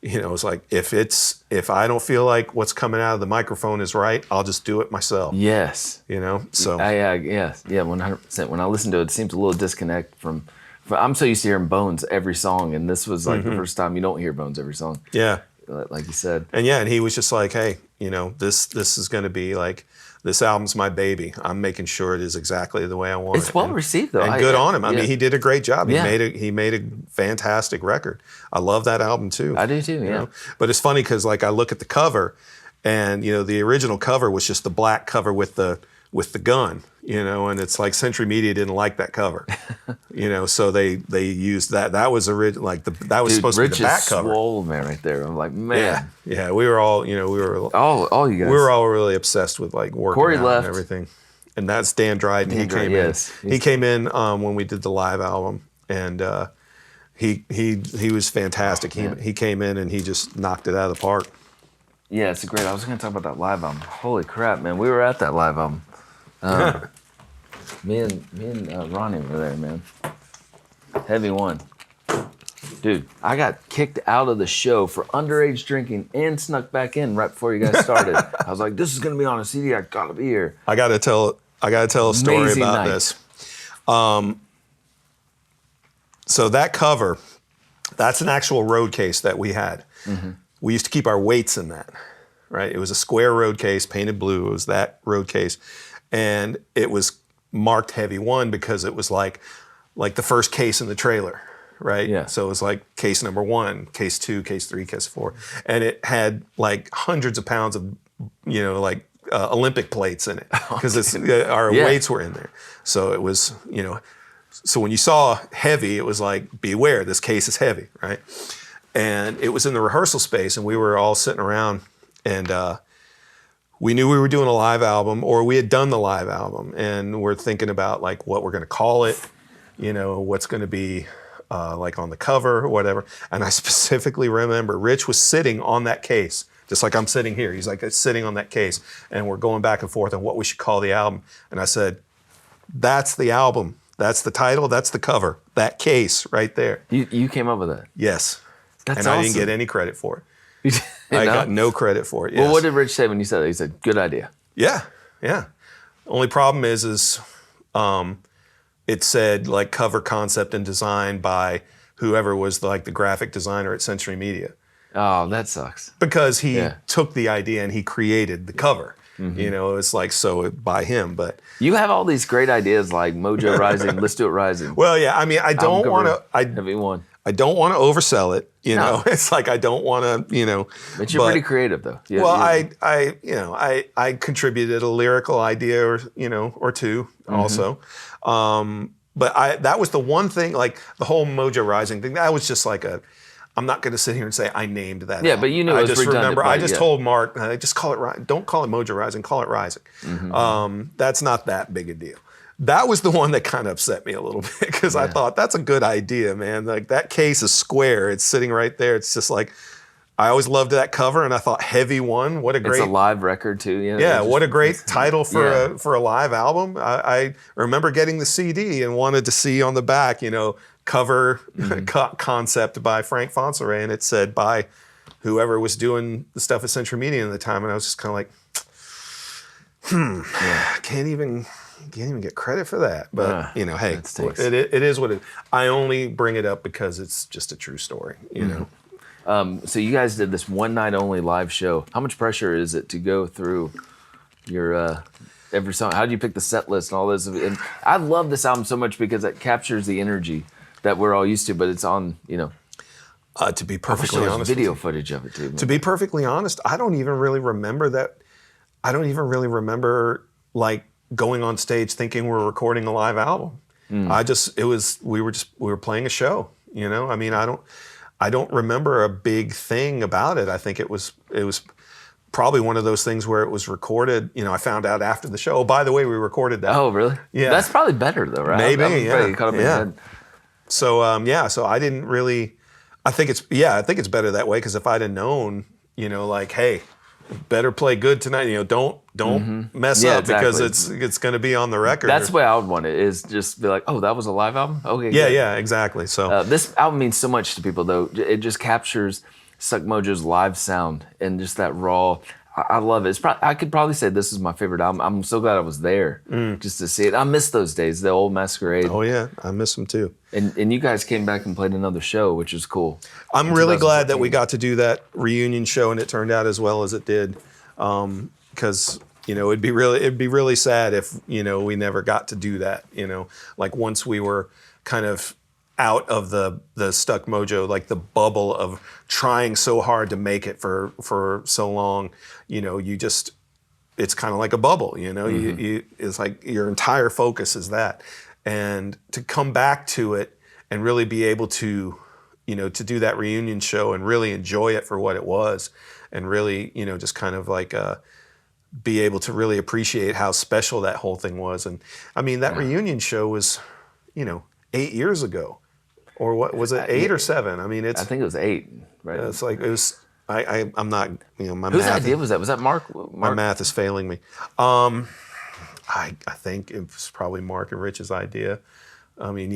it's like, if I don't feel like what's coming out of the microphone is right, I'll just do it myself. Yes. So. 100%. When I listen to it, it seems a little disconnect from I'm so used to hearing Bones every song, and this was like the first time you don't hear Bones every song. Yeah. Like you said. And he was just like, hey, this is going to be like, this album's my baby. I'm making sure it is exactly the way I want it. It's well received, though. And good on him. I mean, he did a great job. Yeah. He made a fantastic record. I love that album too. I do too, yeah. But it's funny because like I look at the cover, and the original cover was just the black cover with the gun, and it's like Century Media didn't like that cover, so they used that. That was original, like that was supposed to be the back cover. Rich is swole, man, right there. I'm like, man. Yeah. We were all, all you guys. We were all really obsessed with like working Corey out left. and everything. And that's Dan Dryden. He came in. He came in when we did the live album, and he was fantastic. He came in and he just knocked it out of the park. Yeah, it's great. I was going to talk about that live album. Holy crap, man! We were at that live album. Me and Ronnie were there, man. Heavy one. Dude, I got kicked out of the show for underage drinking and snuck back in right before you guys started. I was like, this is going to be on a CD. I got to be here. I got to tell a story Amazing about night. this. So that cover, that's an actual road case that we had. We used to keep our weights in that, right? It was a square road case, painted blue. It was that road case. And it was marked Heavy 1 because it was like the first case in the trailer, right? Yeah. So it was like case number 1, case 2, case 3, case 4. And it had like hundreds of pounds of, Olympic plates in it because our weights were in there. So it was, so when you saw heavy, it was like, beware, this case is heavy, right? And it was in the rehearsal space, and we were all sitting around, and we knew we were doing a live album, or we had done the live album, and we're thinking about like what we're going to call it, what's going to be like on the cover or whatever. And I specifically remember Rich was sitting on that case, just like I'm sitting here. He's like sitting on that case, and we're going back and forth on what we should call the album. And I said, that's the album. That's the title. That's the cover. That case right there. You came up with that? Yes. That's and awesome. I didn't get any credit for it. I got no credit for it. Yes. Well, what did Rich say when you said that? He said, good idea. Yeah. Only problem is it said like cover concept and design by whoever was like the graphic designer at Century Media. Oh, that sucks. Because he took the idea and he created the cover. It's like by him, but you have all these great ideas like Mojo Rising, Let's Do It Rising. Well, yeah, I mean, I don't want to. Heavy 1. I don't want to oversell it. It's like I don't want to. But you're pretty creative, though. I contributed a lyrical idea or two also. But that was the one thing, like the whole Mojo Rising thing. That was just like I'm not going to sit here and say I named that. Yeah, but you knew it was I just redundant, remember. I just told Mark, just call it. Don't call it Mojo Rising. Call it Rising. That's not that big a deal. That was the one that kind of upset me a little bit because I thought that's a good idea, man. Like that case is square. It's sitting right there. It's just like, I always loved that cover, and I thought Heavy One, what a great... It's a live record too. You know, Yeah, what a great title for Yeah. a live album. I remember getting the CD and wanted to see on the back, cover concept by Frank Fontsere, and it said by whoever was doing the stuff at Century Media at the time, and I was just kind of like, can't even get credit for that. But hey, that stinks. it is what it is. I only bring it up because it's just a true story, you know. So you guys did this one night only live show. How much pressure is it to go through your every song? How do you pick the set list and all this? And I love this album so much because it captures the energy that we're all used to, but it's on, To be perfectly honest, video footage of it too. To be perfectly honest, I don't even really remember that. I don't even really remember like going on stage thinking we're recording a live album. We were playing a show, I mean, I don't remember a big thing about it. I think it was probably one of those things where it was recorded. I found out after the show. Oh, by the way, we recorded that. Oh, really? Yeah. That's probably better though, right? Maybe, I'm yeah. You caught up in your head. So so I didn't really. I think it's better that way, because if I'd have known, like, hey, better play good tonight. Don't mess Yeah, up, because exactly. it's going to be on the record. That's the way I would want it, is just be like, oh, that was a live album? Okay, Yeah, good. yeah, exactly. So This album means so much to people, though. It just captures Suck Mojo's live sound and just that raw. I love it. I could probably say this is my favorite album. I'm so glad I was there just to see it. I miss those days, the old Masquerade. oh yeah, I miss them too. And you guys came back and played another show, which is cool. I'm really glad that we got to do that reunion show and it turned out as well as it did, because it'd be really sad if we never got to do that. Like once we were kind of out of the Stuck Mojo, like the bubble of trying so hard to make it for so long, it's kind of like a bubble, it's like your entire focus is that. And to come back to it and really be able to, to do that reunion show and really enjoy it for what it was, and really, just kind of like be able to really appreciate how special that whole thing was. And I mean, that reunion show was, 8 years ago. Or what was it, 8 or 7? I mean, I think it was 8, right? It's like, it was, I'm not, my Whose math. idea was that? Was that Mark? My math is failing me. I think it was probably Mark and Rich's idea. I mean,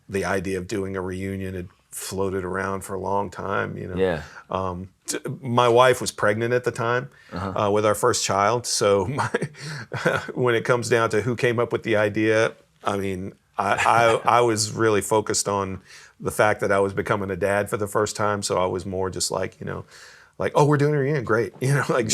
the idea of doing a reunion had floated around for a long time, Yeah. My wife was pregnant at the time with our first child. So when it comes down to who came up with the idea, I mean, I was really focused on the fact that I was becoming a dad for the first time. So I was more just like, like, oh, we're doing a reunion, great. Like,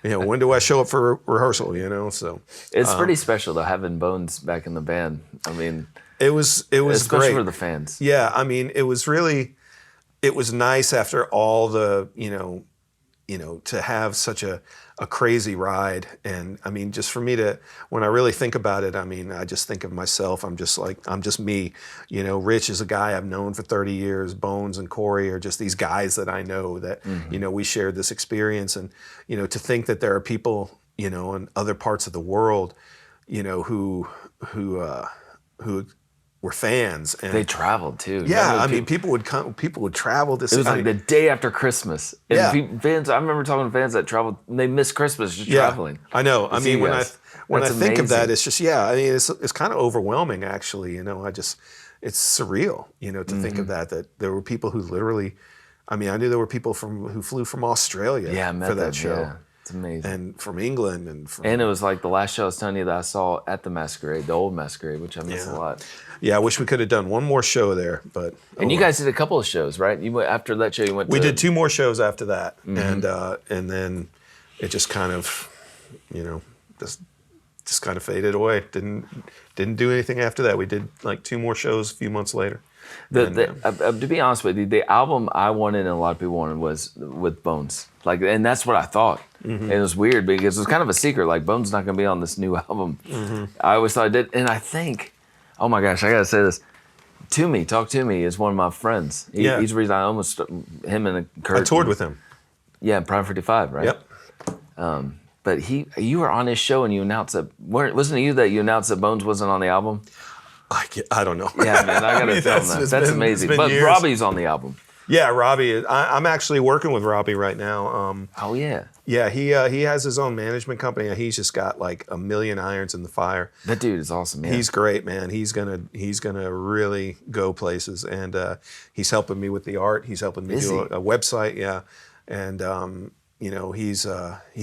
when do I show up for rehearsal? So It's pretty special though, having Bones back in the band. I mean, it was especially great for the fans. Yeah, I mean, it was nice after all the, to have such a crazy ride. And I mean, just for me to, when I really think about it, I mean, I just think of myself. I'm just me. Rich is a guy I've known for 30 years. Bones and Corey are just these guys that I know that, we shared this experience. And, to think that there are people, in other parts of the world, who were fans. And They traveled too. yeah, I mean, people would travel to see. It was like the day after Christmas. And Yeah. fans. I remember talking to fans that traveled. And they missed Christmas just Yeah, traveling. I know. I see mean, you when guys. I That's think of that, amazing. it's just, I mean, it's kind of overwhelming actually. It's surreal, to think of that there were people who literally, I mean, I knew there were people who flew from Australia Yeah, I met for that them, show. yeah. It's amazing. And from England and from, And it was like the last show I was telling you that I saw at the Masquerade, the old Masquerade, which I miss a lot. yeah, I wish we could have done one more show there, but And you guys did a couple of shows, right? You went after that show. You went. we did 2 more shows after that, and then it just kind of, just kind of faded away. Didn't do anything after that. We did like 2 more shows a few months later. To be honest with you, the album I wanted and a lot of people wanted was with Bones. Like, and that's what I thought. And it was weird because it was kind of a secret. Like, Bones not going to be on this new album. I always thought I did, and I think, oh my gosh, I gotta say this. Talk to me is one of my friends. He's the reason I almost him and Kurt. I toured with him. Yeah, Prime 55, right? Yep. But you were on his show and you announced that. Wasn't it you that you announced that Bones wasn't on the album? I don't know. Yeah, man, I gotta tell him that. That's amazing. But years. Robbie's on the album. Yeah, Robbie. I'm actually working with Robbie right now. Oh yeah, Yeah, he has his own management company. He's just got like a million irons in the fire. that dude is awesome. Yeah. He's great, man. He's gonna really go places, and he's helping me with the art. He's helping me do a website. Yeah, and he's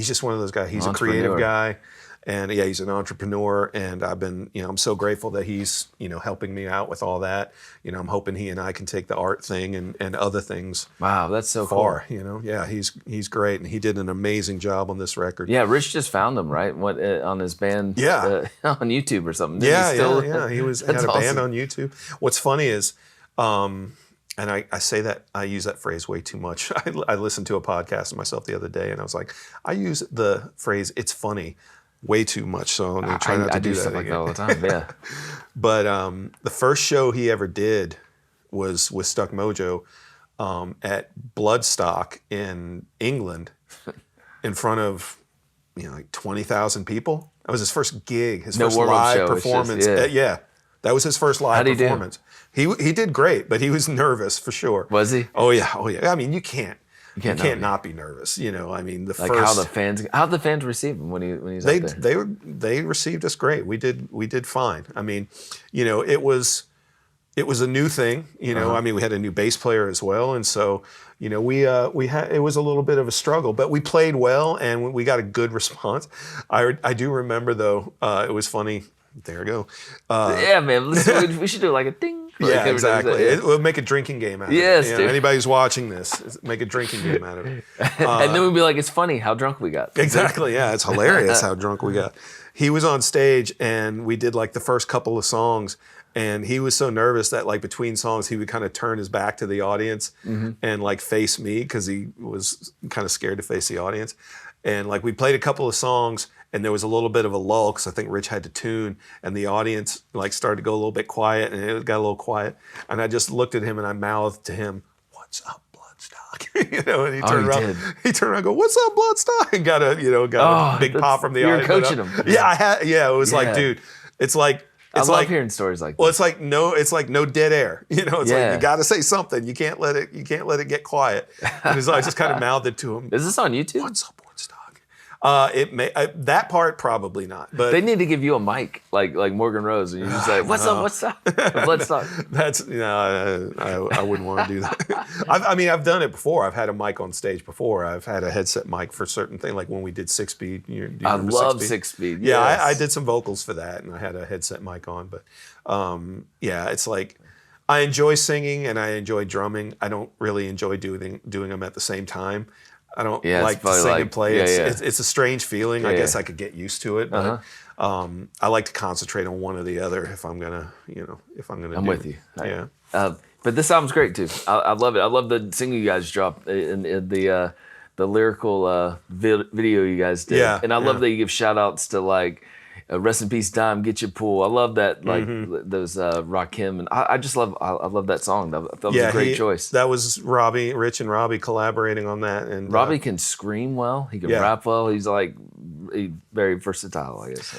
just one of those guys. He's a creative Entrepreneur. guy. And yeah, he's an entrepreneur, and I've been, I'm so grateful that he's, helping me out with all that. I'm hoping he and I can take the art thing and other things Wow, that's so far. cool. Yeah, he's great, and he did an amazing job on this record. Yeah, Rich just found him, right? What on his band? Yeah. On YouTube or something. Yeah, He still- yeah. He had That's a band awesome. on YouTube. What's funny is, and I say that, I use that phrase way too much. I listened to a podcast of myself the other day, and I was like, I use the phrase "it's funny" way too much, so I'm gonna try not to I do that stuff like again. that all the time. Yeah. But the first show he ever did was with Stuck Mojo at Bloodstock in England, in front of like 20,000 people. That was his first gig, his No first warm-up live show, it's just- performance. yeah. That was his first live How'd he do? performance. He did great, but he was nervous for sure. Was he? Oh yeah. I mean, you can't can't not be nervous. I mean, the Like first how the fans receive him when he's they out there. they received us great. We did fine. I mean, it was a new thing. I mean, we had a new bass player as well, and so we had, it was a little bit of a struggle, but we played well and we got a good response. I do remember though, it was funny. There we go. Yeah, man. Listen, we should do like a ding. Like Yeah, every time exactly. we say it. We'll make a drinking game out of Yes, it. dude. Anybody who's watching this, make a drinking game out of it. And then we'd be like, it's funny how drunk we got. Exactly. Yeah, it's hilarious how drunk we got. He was on stage and we did like the first couple of songs, and he was so nervous that like between songs he would kind of turn his back to the audience and like face me because he was kind of scared to face the audience. And like we played a couple of songs and there was a little bit of a lull because I think Rich had to tune, and the audience like started to go a little bit quiet, and it got a little quiet. And I just looked at him and I mouthed to him, "What's up, Bloodstock?" And he turned around. did. He turned around and go, "What's up, Bloodstock?" And got a big pop from the you were audience. coaching him. Yeah, I had. Yeah, it was Yeah. like, dude, it's like. I It's love like, hearing stories like well, this. it's like no dead air. It's Yeah. like you got to say something. You can't let it get quiet. And I just kind of mouthed it to him. Is this on YouTube? What's up, Woodstock? That part probably not. But They need to give you a mic like Morgan Rose, and you just like, "What's up? What's up?" Let's talk. that's I wouldn't want to do that. I've done it before. I've had a mic on stage before. I've had a headset mic for certain things, like when we did 6-Speed. I love 6-Speed. Yeah, yes. I did some vocals for that, and I had a headset mic on. But yeah, it's like I enjoy singing and I enjoy drumming. I don't really enjoy doing them at the same time. I don't Yeah, it's like to probably sing like- and play. yeah, It's a strange feeling. I Yeah. guess I could get used to it, but I like to concentrate on one or the other if I'm gonna, I'm do with it. you. Yeah. But this album's great too. I love it. I love the single you guys dropped in the lyrical video you guys did. Yeah, And I love yeah. that you give shout outs to like Rest in Peace Dime, Get Your Pool. I love that, like those Rakim, and I just love that song. That was a great choice. That was Rich and Robbie collaborating on that, and Robbie can scream well. He can Yeah. rap well. He's very versatile, I guess.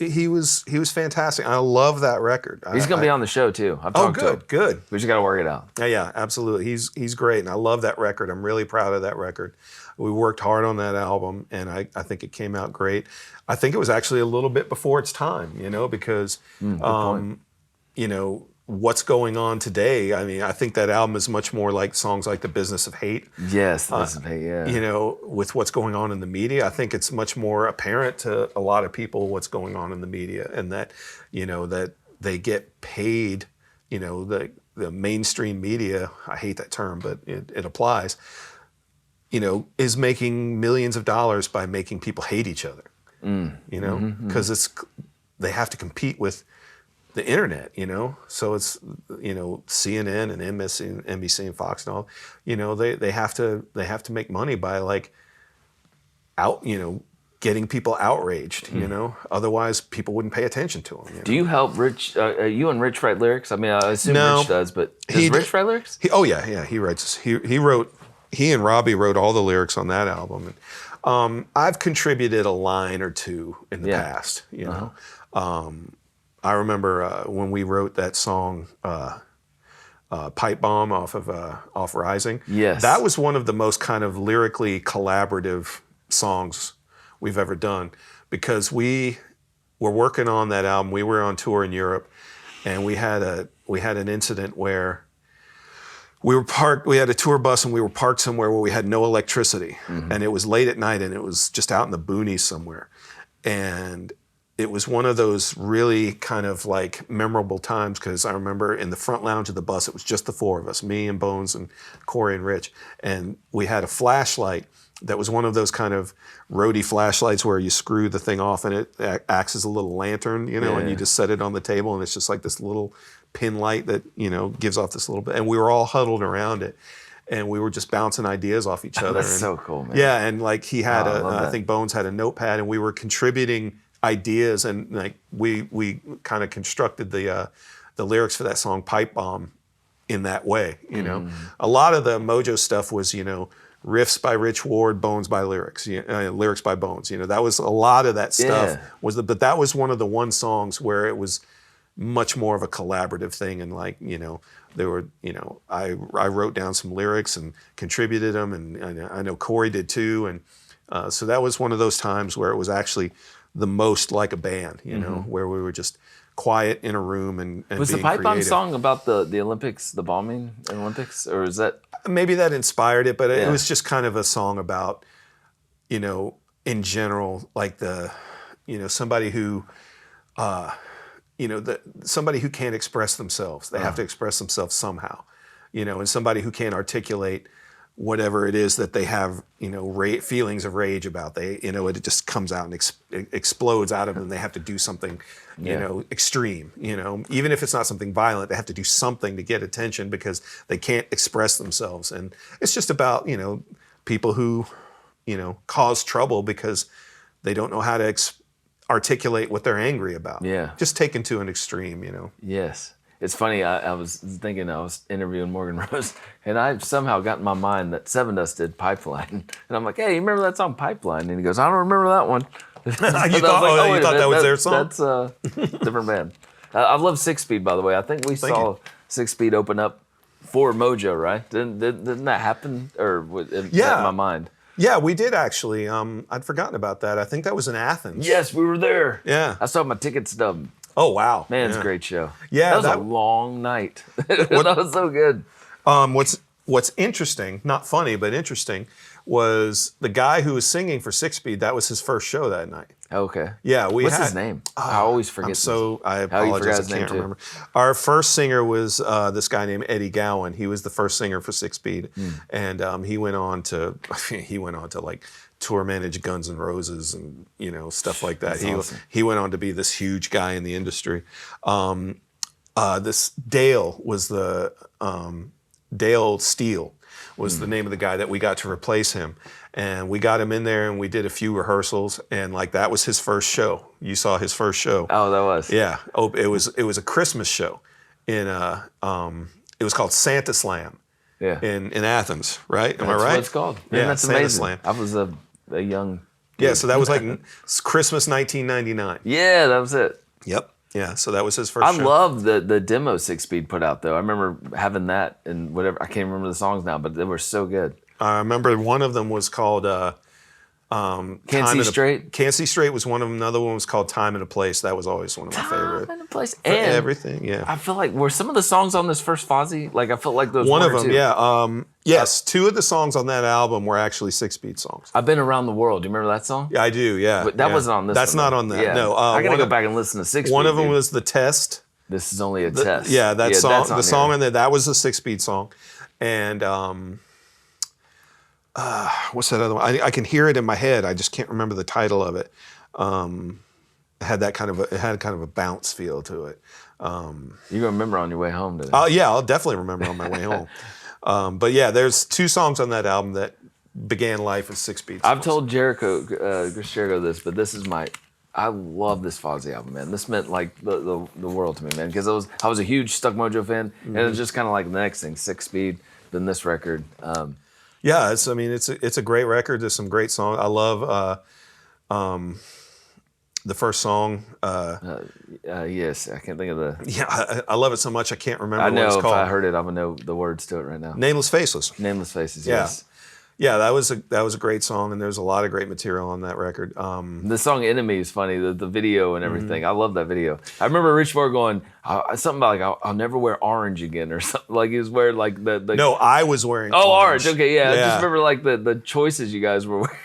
Yeah. he was fantastic. I love that record. He's gonna be on the show too. I've talked to him. Good. We just gotta work it out. Yeah, absolutely. He's great, and I love that record. I'm really proud of that record. We worked hard on that album, and I think it came out great. I think it was actually a little bit before its time, because, point. what's going on today. I mean, I think that album is much more like songs like The Business of Hate. Yes, yeah. With what's going on in the media, I think it's much more apparent to a lot of people what's going on in the media, and that, that they get paid, the mainstream media, I hate that term, but it applies, is making millions of dollars by making people hate each other, because they have to compete with the internet, so it's, CNN and NBC and Fox and all, they have to make money by like getting people outraged, otherwise people wouldn't pay attention to them. Do you help Rich? You and Rich write lyrics? I mean, I assume No. Rich does, but does Rich write lyrics? He writes. He and Robbie wrote all the lyrics on that album. And, I've contributed a line or two in the past. I remember when we wrote that song, Pipe Bomb off Rising. Yes. That was one of the most kind of lyrically collaborative songs we've ever done, because we were working on that album. We were on tour in Europe, and we had an incident where we were parked. We had a tour bus, and we were parked somewhere where we had no electricity, and it was late at night, and it was just out in the boonies somewhere, and it was one of those really kind of like memorable times, because I remember in the front lounge of the bus, it was just the four of us, me and Bones and Corey and Rich, and we had a flashlight that was one of those kind of roadie flashlights where you screw the thing off and it acts as a little lantern, and you just set it on the table, and it's just like this little pin light that, gives off this little bit. And we were all huddled around it, and we were just bouncing ideas off each other. That's and, so cool, man. Yeah, and like he had I I think Bones had a notepad, and we were contributing ideas, and like we kind of constructed the lyrics for that song Pipe Bomb in that way. A lot of the Mojo stuff was riffs by Rich Ward, Bones by lyrics, lyrics by Bones. That was a lot of that stuff. But that was one of the one songs where it was much more of a collaborative thing, and like there were I wrote down some lyrics and contributed them, and I know Corey did too, and so that was one of those times where it was actually the most like a band, where we were just quiet in a room and was being the Pipe Bomb creative. song about the Olympics, the bombing in Olympics, or is that? Maybe that inspired it, but it was just kind of a song about, in general, like somebody who, somebody who can't express themselves. They have to express themselves somehow, and somebody who can't articulate whatever it is that they have, feelings of rage about. It just comes out and explodes out of them. They have to do something, extreme. Even if it's not something violent, they have to do something to get attention because they can't express themselves. And it's just about people who cause trouble because they don't know how to articulate what they're angry about. Yeah. Just taken to an extreme. Yes. It's funny, I was thinking, I was interviewing Morgan Rose, and I somehow got in my mind that Seven Dust did Pipeline. And I'm like, hey, you remember that song Pipeline? And he goes, I don't remember that one. You thought that was their song? That's a different band. I love Six Speed, by the way. I think we saw Six Speed open up for Mojo, right? Didn't that happen? Or in my mind? Yeah, we did actually. I'd forgotten about that. I think that was in Athens. Yes, we were there. Yeah. I saw my ticket stub. Oh, wow. Man, it's a great show. Yeah. That was a long night. That was so good. What's interesting, not funny, but interesting, was the guy who was singing for Six Speed, that was his first show that night. Okay. Yeah. What's his name? I always forget. I How you forgot apologize. his I name can't too? remember. Our first singer was this guy named Eddie Gowan. He was the first singer for Six Speed. And he went on to like tour manage Guns N' Roses and stuff like that. He went on to be this huge guy in the industry. This Dale was Dale Steele was the name of the guy that we got to replace him, and we got him in there and we did a few rehearsals, and like that was his first show. You saw his first show. Oh, that was. Yeah. Oh, it was a Christmas show in it was called Santa Slam. Yeah. In Athens, right? Am I That's right? what it's called. Man, Yeah, that's Santa amazing. Slam. I was a young. Yeah, so that was like Christmas 1999. Yeah, that was it. Yep. Yeah, so that was his first I show. love the demo Six Speed put out though. I remember having that and whatever. I can't remember the songs now, but they were so good. I remember one of them was called Can't See Straight. Can't See Straight was one of them. Another one was called Time and a Place. That was always one of my favorite. Time and a Place. For And everything, yeah. I feel like were some of the songs on this first Fozzy? Like I felt like those One of or them, two. yeah. Yes, two of the songs on that album were actually Six Speed songs. I've Been Around the World. Do you remember that song? Yeah, I do, yeah. But that yeah. wasn't on this That's one, not though. on that, Yeah. no. I gotta go back and listen to Six Speed. One of them dude. was The Test. This is only a test. Yeah, that song. that's on The song here. in there, that was a Six Speed song. And what's that other one? I can hear it in my head. I just can't remember the title of it. It had kind of a bounce feel to it. You're gonna remember on your way home today. Oh yeah, I'll definitely remember on my way home. But yeah, there's two songs on that album that began life as Six Speed songs. I've told Chris Jericho this, but this is I love this Fozzy album, man. This meant like the world to me, man, because I was a huge Stuck Mojo fan, and it was just kind of like the next thing, Six Speed, then this record. Yeah, it's a great record. There's some great songs. I love the first song. Yes, I can't think of the. Yeah, I love it so much I can't remember I what it's know if called. I heard it, I'm gonna know the words to it right now. Nameless Faceless. Nameless Faces. Yeah. Yes. Yeah, that was a great song, and there's a lot of great material on that record. The song "Enemy" is funny. The video and everything. I love that video. I remember Rich Moore going something about like I'll never wear orange again or something. Like he was wearing like the. No, I was wearing. Oh, orange. Okay, yeah. I Yeah. just remember like the choices you guys were wearing.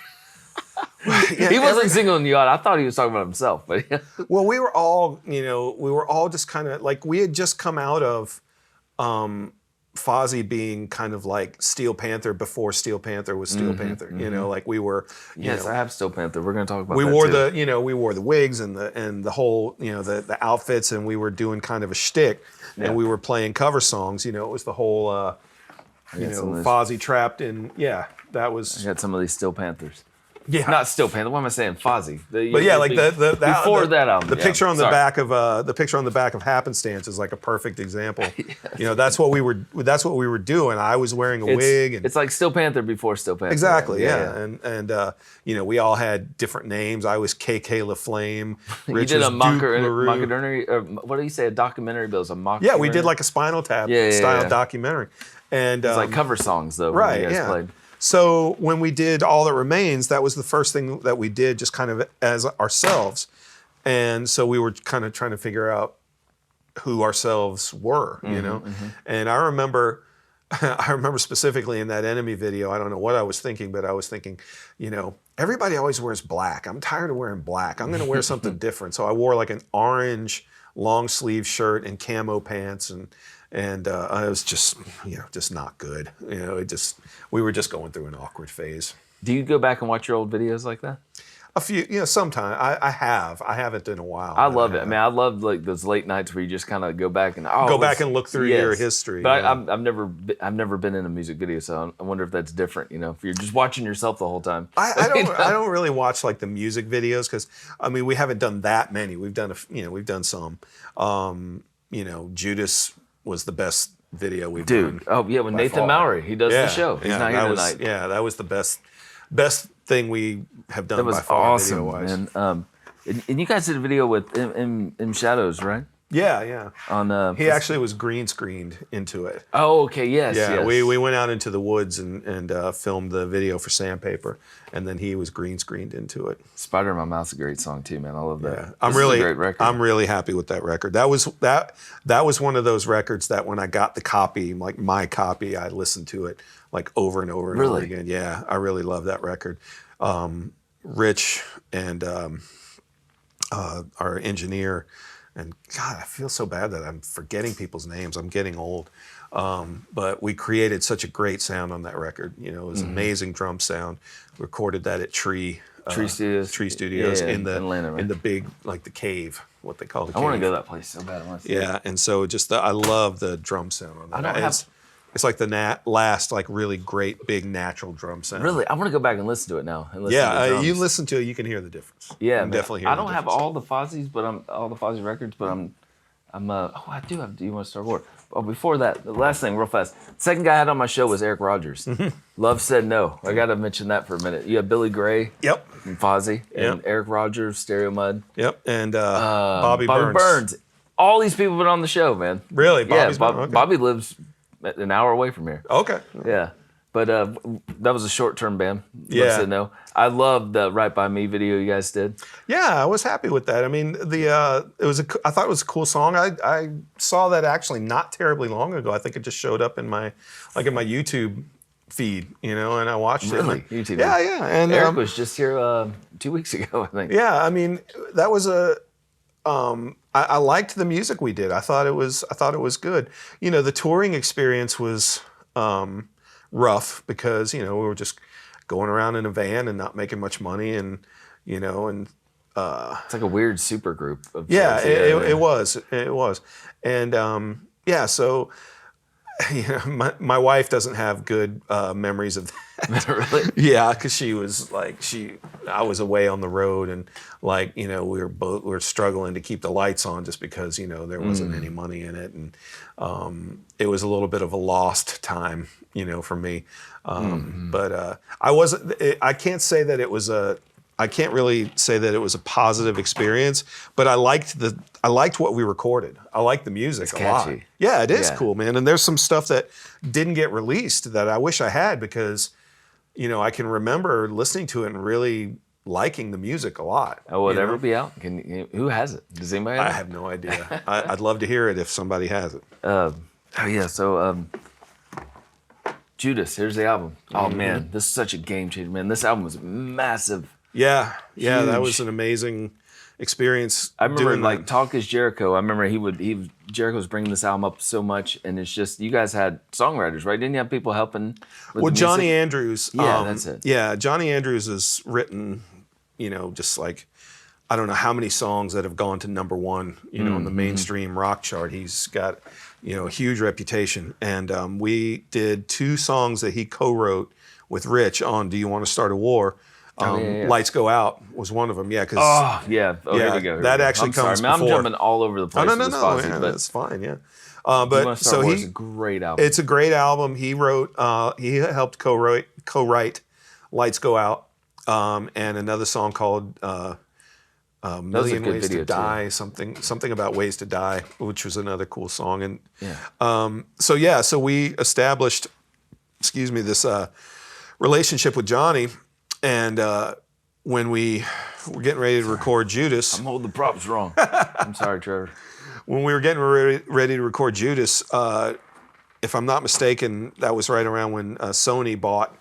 Yeah, He wasn't singling you out. I thought he was talking about himself, but yeah. Well, we were all just kind of like we had just come out of Fozzy being kind of like Steel Panther before Steel Panther was Steel Panther. You know, like we were. Yes, I have Steel Panther. We're going to talk about We that wore too. we wore the wigs and the whole the outfits, and we were doing kind of a shtick, and we were playing cover songs. It was the whole some of this. Fozzy trapped in. Yeah, that was. I got some of these Steel Panthers. Yeah. Not Steel Panther. What am I saying? Fozzy. But yeah, like before that album. The yeah. picture on the Sorry. back of Happenstance is like a perfect example. Yes. That's what we were doing. I was wearing a wig, and It's like Steel Panther before Steel Panther. exactly, yeah. And we all had different names. I was KK LaFlame. You Rich did was a Duke LaRue. documentary, or what do you say? A documentary, but it was a mock. Yeah, we did like a Spinal Tap style documentary, and It's like cover songs though. right, When you guys yeah. played. So when we did All That Remains, that was the first thing that we did, just kind of as ourselves. And so we were kind of trying to figure out who ourselves were, And I remember specifically in that Enemy video, I don't know what I was thinking, but I was thinking, everybody always wears black. I'm tired of wearing black. I'm going to wear something different. So I wore like an orange long sleeve shirt and camo pants, and I was just, just not good. We were just going through an awkward phase. Do you go back and watch your old videos like that? A few, sometime. I haven't in a while. I love it. I mean, I love like those late nights where you just kind of go back and go back and look through your history. But I've never been in a music video, so I wonder if that's different. If you're just watching yourself the whole time. I don't really watch like the music videos because we haven't done that many. We've done we've done some. Judas was the best video we've done. Oh yeah, with Nathan far. Mowry, he does the show. He's not here tonight. Yeah, that was the best thing we have done. That was by far, awesome, video-wise. man. And you guys did a video with M Shadows, right? Yeah. On He actually was green screened into it. Oh, okay, yes. Yeah, yes. we went out into the woods and filmed the video for Sandpaper, and then he was green screened into it. Spider in My Mouth's a great song too, man. I love that. Yeah, This is a great record. I'm really happy with that record. That was one of those records that when I got the copy, like my copy, I listened to it like over and over and over Really? again. Yeah, I really love that record. Rich and our engineer. And God, I feel so bad that I'm forgetting people's names. I'm getting old. But we created such a great sound on that record. It was an amazing drum sound. Recorded that at Tree Studios Yeah, in the Atlanta, right? in the big, like the cave, what they call the I cave. want to go to that place so bad. I want to see it. Yeah, and so I love the drum sound on that. I don't have- It's like the last like really great big natural drum sound. Really, I want to go back and listen to it now. And listen to the Yeah, drums. you listen to it, you can hear the difference. Yeah, you can man. definitely hear. I the don't have difference. all the Fozzies, but all the Fozzy records, but I'm I do have. Do you want to start over? Oh, before that, the last thing, real fast. Second guy I had on my show was Eric Rogers. Mm-hmm. Love Said No. I got to mention that for a minute. You have Billy Gray Yep. and Fozzy and Yep. Eric Rogers, Stereo Mud, Yep. And Bobby Burns. All these people have been on the show, man. Really? Yeah, Bobby's okay. Bobby lives an hour away from here. Okay. Yeah. But that was a short-term band. Yeah. Love Said No. I love the Right By Me video you guys did. Yeah, I was happy with that. I mean, I thought it was a cool song. I saw that actually not terribly long ago. I think it just showed up in my YouTube feed, and I watched Really? it. YouTube. Yeah. And Eric was just here 2 weeks ago, I think. yeah, I mean, that was I liked the music we did. I thought it was good. The touring experience was rough because we were just going around in a van and not making much money, and It's like a weird super group of yeah, shows. it was, and so my wife doesn't have good memories of that. Really? Yeah, because she was like I was away on the road, and we were struggling to keep the lights on just because there wasn't any money in it, and it was a little bit of a lost time for me. But I can't say that it was a I can't really say that it was a positive experience, but I liked what we recorded. I liked the music a lot. catchy. Yeah, it is Yeah. cool, man. And there's some stuff that didn't get released that I wish I had because, I can remember listening to it and really liking the music a lot. Will it you ever know? be out? Who has it? Does anybody? I have no idea. I'd love to hear it if somebody has it. So Judas, here's the album. Oh Mm-hmm. man, this is such a game changer, man. This album was massive. Yeah, that Huge. was an amazing experience. I remember doing like that. Talk is Jericho. I remember Jericho was bringing this album up so much, and it's just you guys had songwriters, right? Didn't you have people helping with Well, the Johnny music? Andrews. Yeah, that's it. Yeah, Johnny Andrews has written, just like, I don't know how many songs that have gone to number one, on Mm-hmm. the mainstream rock chart. He's got, a huge reputation. And we did 2 songs that he co-wrote with Rich on Do You Want to Start a War? Yeah. Lights Go Out was one of them. Yeah, because Oh yeah. Oh, here Yeah, we go. Here that we go. actually I'm sorry, comes man, I'm before. jumping all over the place. no, with no, this no, Fozzy, yeah, but that's fine. Yeah. Do You Want But to Start so War is a great album. it's a great album. He wrote, he helped co-write Lights Go Out, and another song called Million good Ways video, to too. Die, something about ways to die, which was another cool song. And yeah. so we established, this relationship with Johnny, and when we were getting ready to record Judas, I'm holding the props wrong. I'm sorry, Trevor. when we were getting ready to record Judas, if I'm not mistaken, that was right around when Sony bought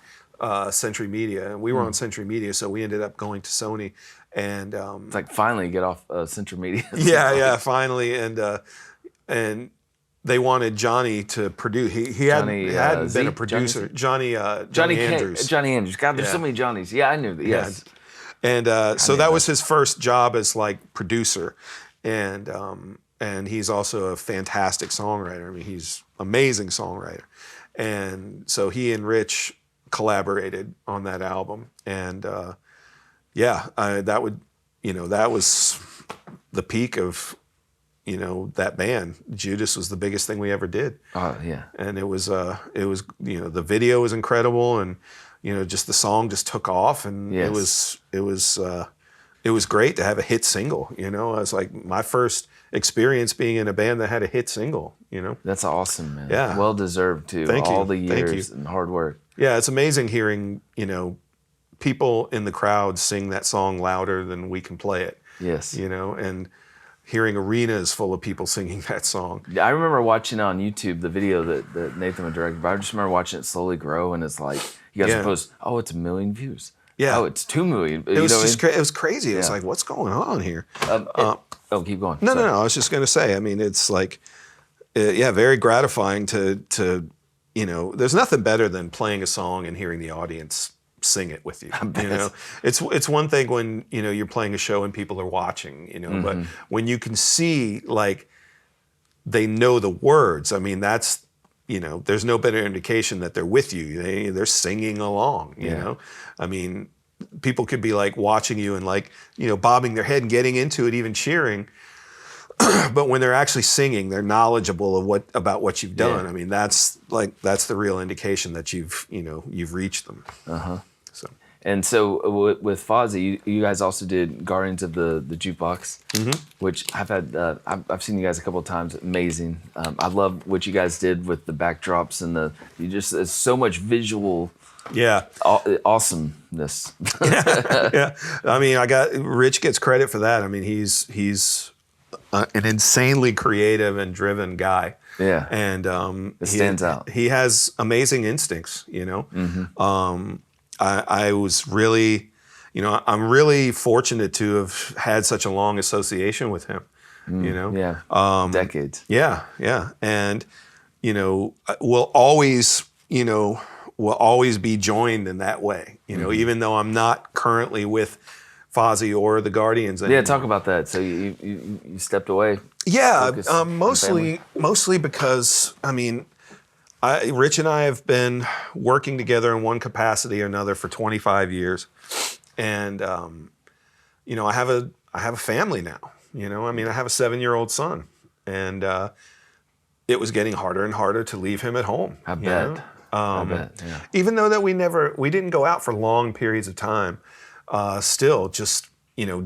Century Media, and we were on Century Media, so we ended up going to Sony, and It's like finally get off Central Media. yeah, finally, and they wanted Johnny to produce. He Johnny, hadn't Z? been a producer. Johnny Johnny Andrews. Johnny Andrews. God, there's so Yeah. many Johnnies. Yeah, I knew that. Yes. And so that was his first job as like producer, and he's also a fantastic songwriter. I mean, he's amazing songwriter, and so he and Rich collaborated on that album, and that was the peak of that band. Judas was the biggest thing we ever did. Oh yeah. And it was the video was incredible, and just the song just took off, and Yes. it was great to have a hit single. It was like my first experience being in a band that had a hit single. That's awesome, man. Yeah. Well deserved too. Thank All you. the Thank years and hard work. Yeah, it's amazing hearing people in the crowd sing that song louder than we can play it. Yes. And hearing arenas full of people singing that song. I remember watching on YouTube the video that Nathan would direct, but I just remember watching it slowly grow, and it's like you guys Yeah. post, oh, it's 1 million views. Yeah. Oh, it's 2 million. It was just it was crazy. It was Yeah. like, what's going on here? Keep going. No, Sorry. no. I was just going to say. I mean, it's like, very gratifying to There's nothing better than playing a song and hearing the audience sing it with you. It's one thing when you're playing a show and people are watching. But when you can see like they know the words. I mean, that's there's no better indication that they're with you. They're singing along. You know, I mean. People could be like watching you and like, bobbing their head and getting into it, even cheering. But when they're actually singing, they're knowledgeable of about what you've done. Yeah. I mean, that's the real indication that you've reached them. So And so with Fozzy, you guys also did Guardians of the Jukebox, which I've had. I've seen you guys a couple of times. Amazing. I love what you guys did with the backdrops and it's so much visual. yeah. Awesomeness. Yeah. I mean, Rich gets credit for that. I mean, he's an insanely creative and driven guy. Yeah. And It stands out. He has amazing instincts. I was really, I'm really fortunate to have had such a long association with him. Yeah. Decades. Yeah. And we'll always be joined in that way. Even though I'm not currently with Fozzy or the Guardians anymore. Yeah, talk about that. So you stepped away. Yeah, Focus on mostly because I mean, Rich and I have been working together in one capacity or another for 25 years, and I have a family now. I mean, I have a 7-year-old son, and it was getting harder and harder to leave him at home. I bet. I bet. Yeah. Even though that we didn't go out for long periods of time, still just,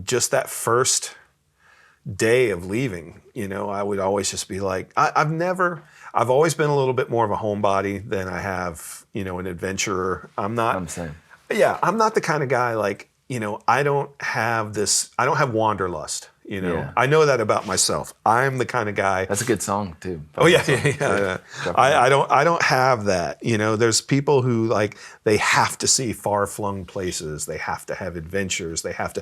just that first day of leaving, I would always just be like, I've always been a little bit more of a homebody than I have, an adventurer. I'm saying. Yeah, I'm not the kind of guy like, I don't have wanderlust. Yeah. I know that about myself. I'm the kind of guy. That's a good song too. Oh yeah. I don't have that. There's people who like they have to see far-flung places. They have to have adventures. They have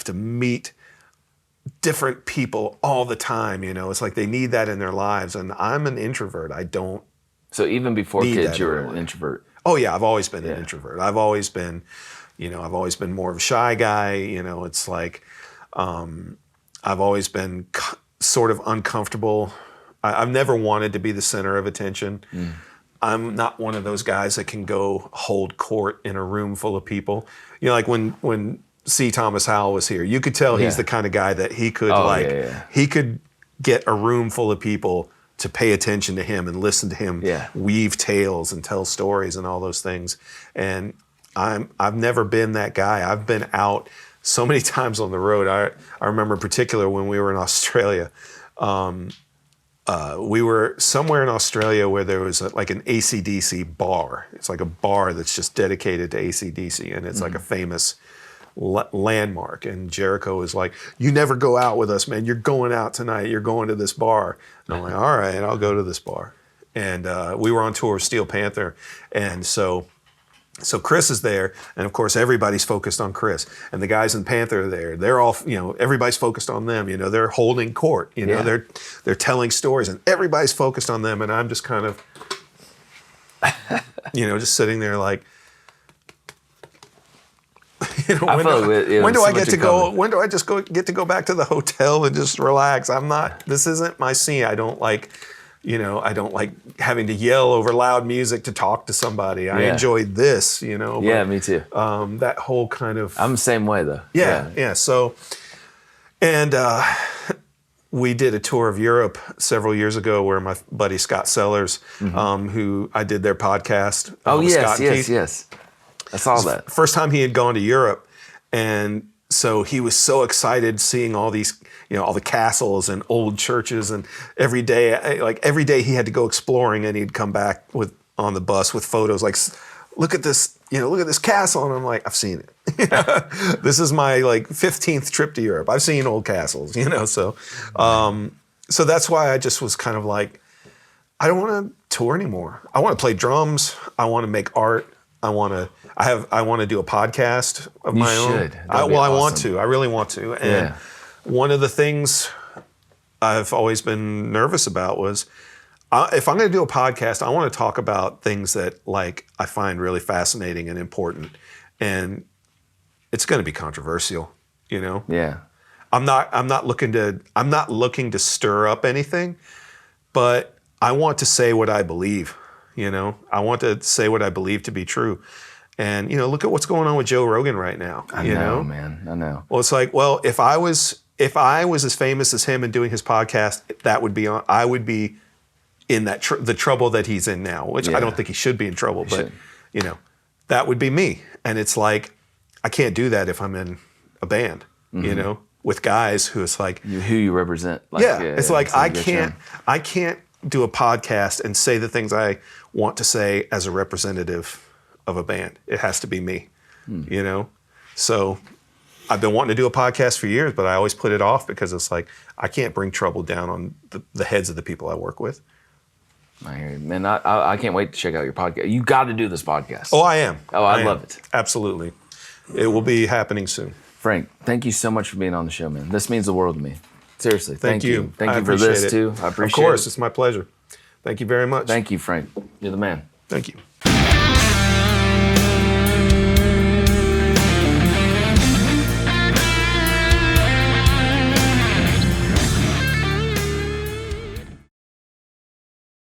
to meet different people all the time. It's like they need that in their lives. And I'm an introvert. I don't. So even before need kids, that you were in my an life. introvert. Oh yeah, I've always been an introvert. I've always been more of a shy guy. It's like I've always been sort of uncomfortable. I've never wanted to be the center of attention. I'm not one of those guys that can go hold court in a room full of people. Like when C. Thomas Howell was here, you could tell he's the kind of guy that he could he could get a room full of people to pay attention to him and listen to him weave tales and tell stories and all those things. And I've never been that guy. I've been out so many times on the road. I remember in particular when we were in Australia. We were somewhere in Australia where there was like an AC/DC bar. It's like a bar that's just dedicated to AC/DC, and it's like a famous landmark. And Jericho was like, "You never go out with us, man. You're going out tonight. You're going to this bar." And I'm like, "All right, I'll go to this bar." And we were on tour with Steel Panther, and so Chris is there, and of course everybody's focused on Chris, and the guys in Panther are there. They're all, everybody's focused on them. They're holding court. They're telling stories, and everybody's focused on them. And I'm just kind of, just sitting there like, when do I get to go? When do I just get to go back to the hotel and just relax? This isn't my scene. I don't like. I don't like having to yell over loud music to talk to somebody. I enjoy this, Yeah, me too. That whole kind of... I'm the same way, though. Yeah. So, and we did a tour of Europe several years ago where my buddy Scott Sellers, who I did their podcast. Yes. I saw that. First time he had gone to Europe, and so he was so excited seeing all these, all the castles and old churches, and every day he had to go exploring, and he'd come back on the bus with photos like, look at this, look at this castle, and I'm like, I've seen it. This is my 15th trip to Europe. I've seen old castles, so that's why I just was kind of like, I don't want to tour anymore. I want to play drums. I want to make art. I want to do a podcast of my own. I want to. I really want to. And one of the things I've always been nervous about was if I'm going to do a podcast, I want to talk about things that I find really fascinating and important, and it's going to be controversial. Yeah. I'm not looking to stir up anything, but I want to say what I believe. I want to say what I believe to be true. And, look at what's going on with Joe Rogan right now. I know, man. I know. Well, it's like, well, if I was as famous as him and doing his podcast, I would be in the trouble that he's in now, which I don't think he should be in trouble, but, that would be me. And it's like, I can't do that if I'm in a band, with guys who it's like. Who you represent. It's like, I can't do a podcast and say the things I want to say as a representative of a band. It has to be me, So I've been wanting to do a podcast for years, but I always put it off because it's like, I can't bring trouble down on the heads of the people I work with. I hear you. Man, I can't wait to check out your podcast. You got to do this podcast. Oh, I am. Oh, I love it. Absolutely. It will be happening soon. Frank, thank you so much for being on the show, man. This means the world to me. Seriously, thank you. Thank you for this, too. I appreciate it. Of course, it's my pleasure. Thank you very much. Thank you, Frank. You're the man. Thank you.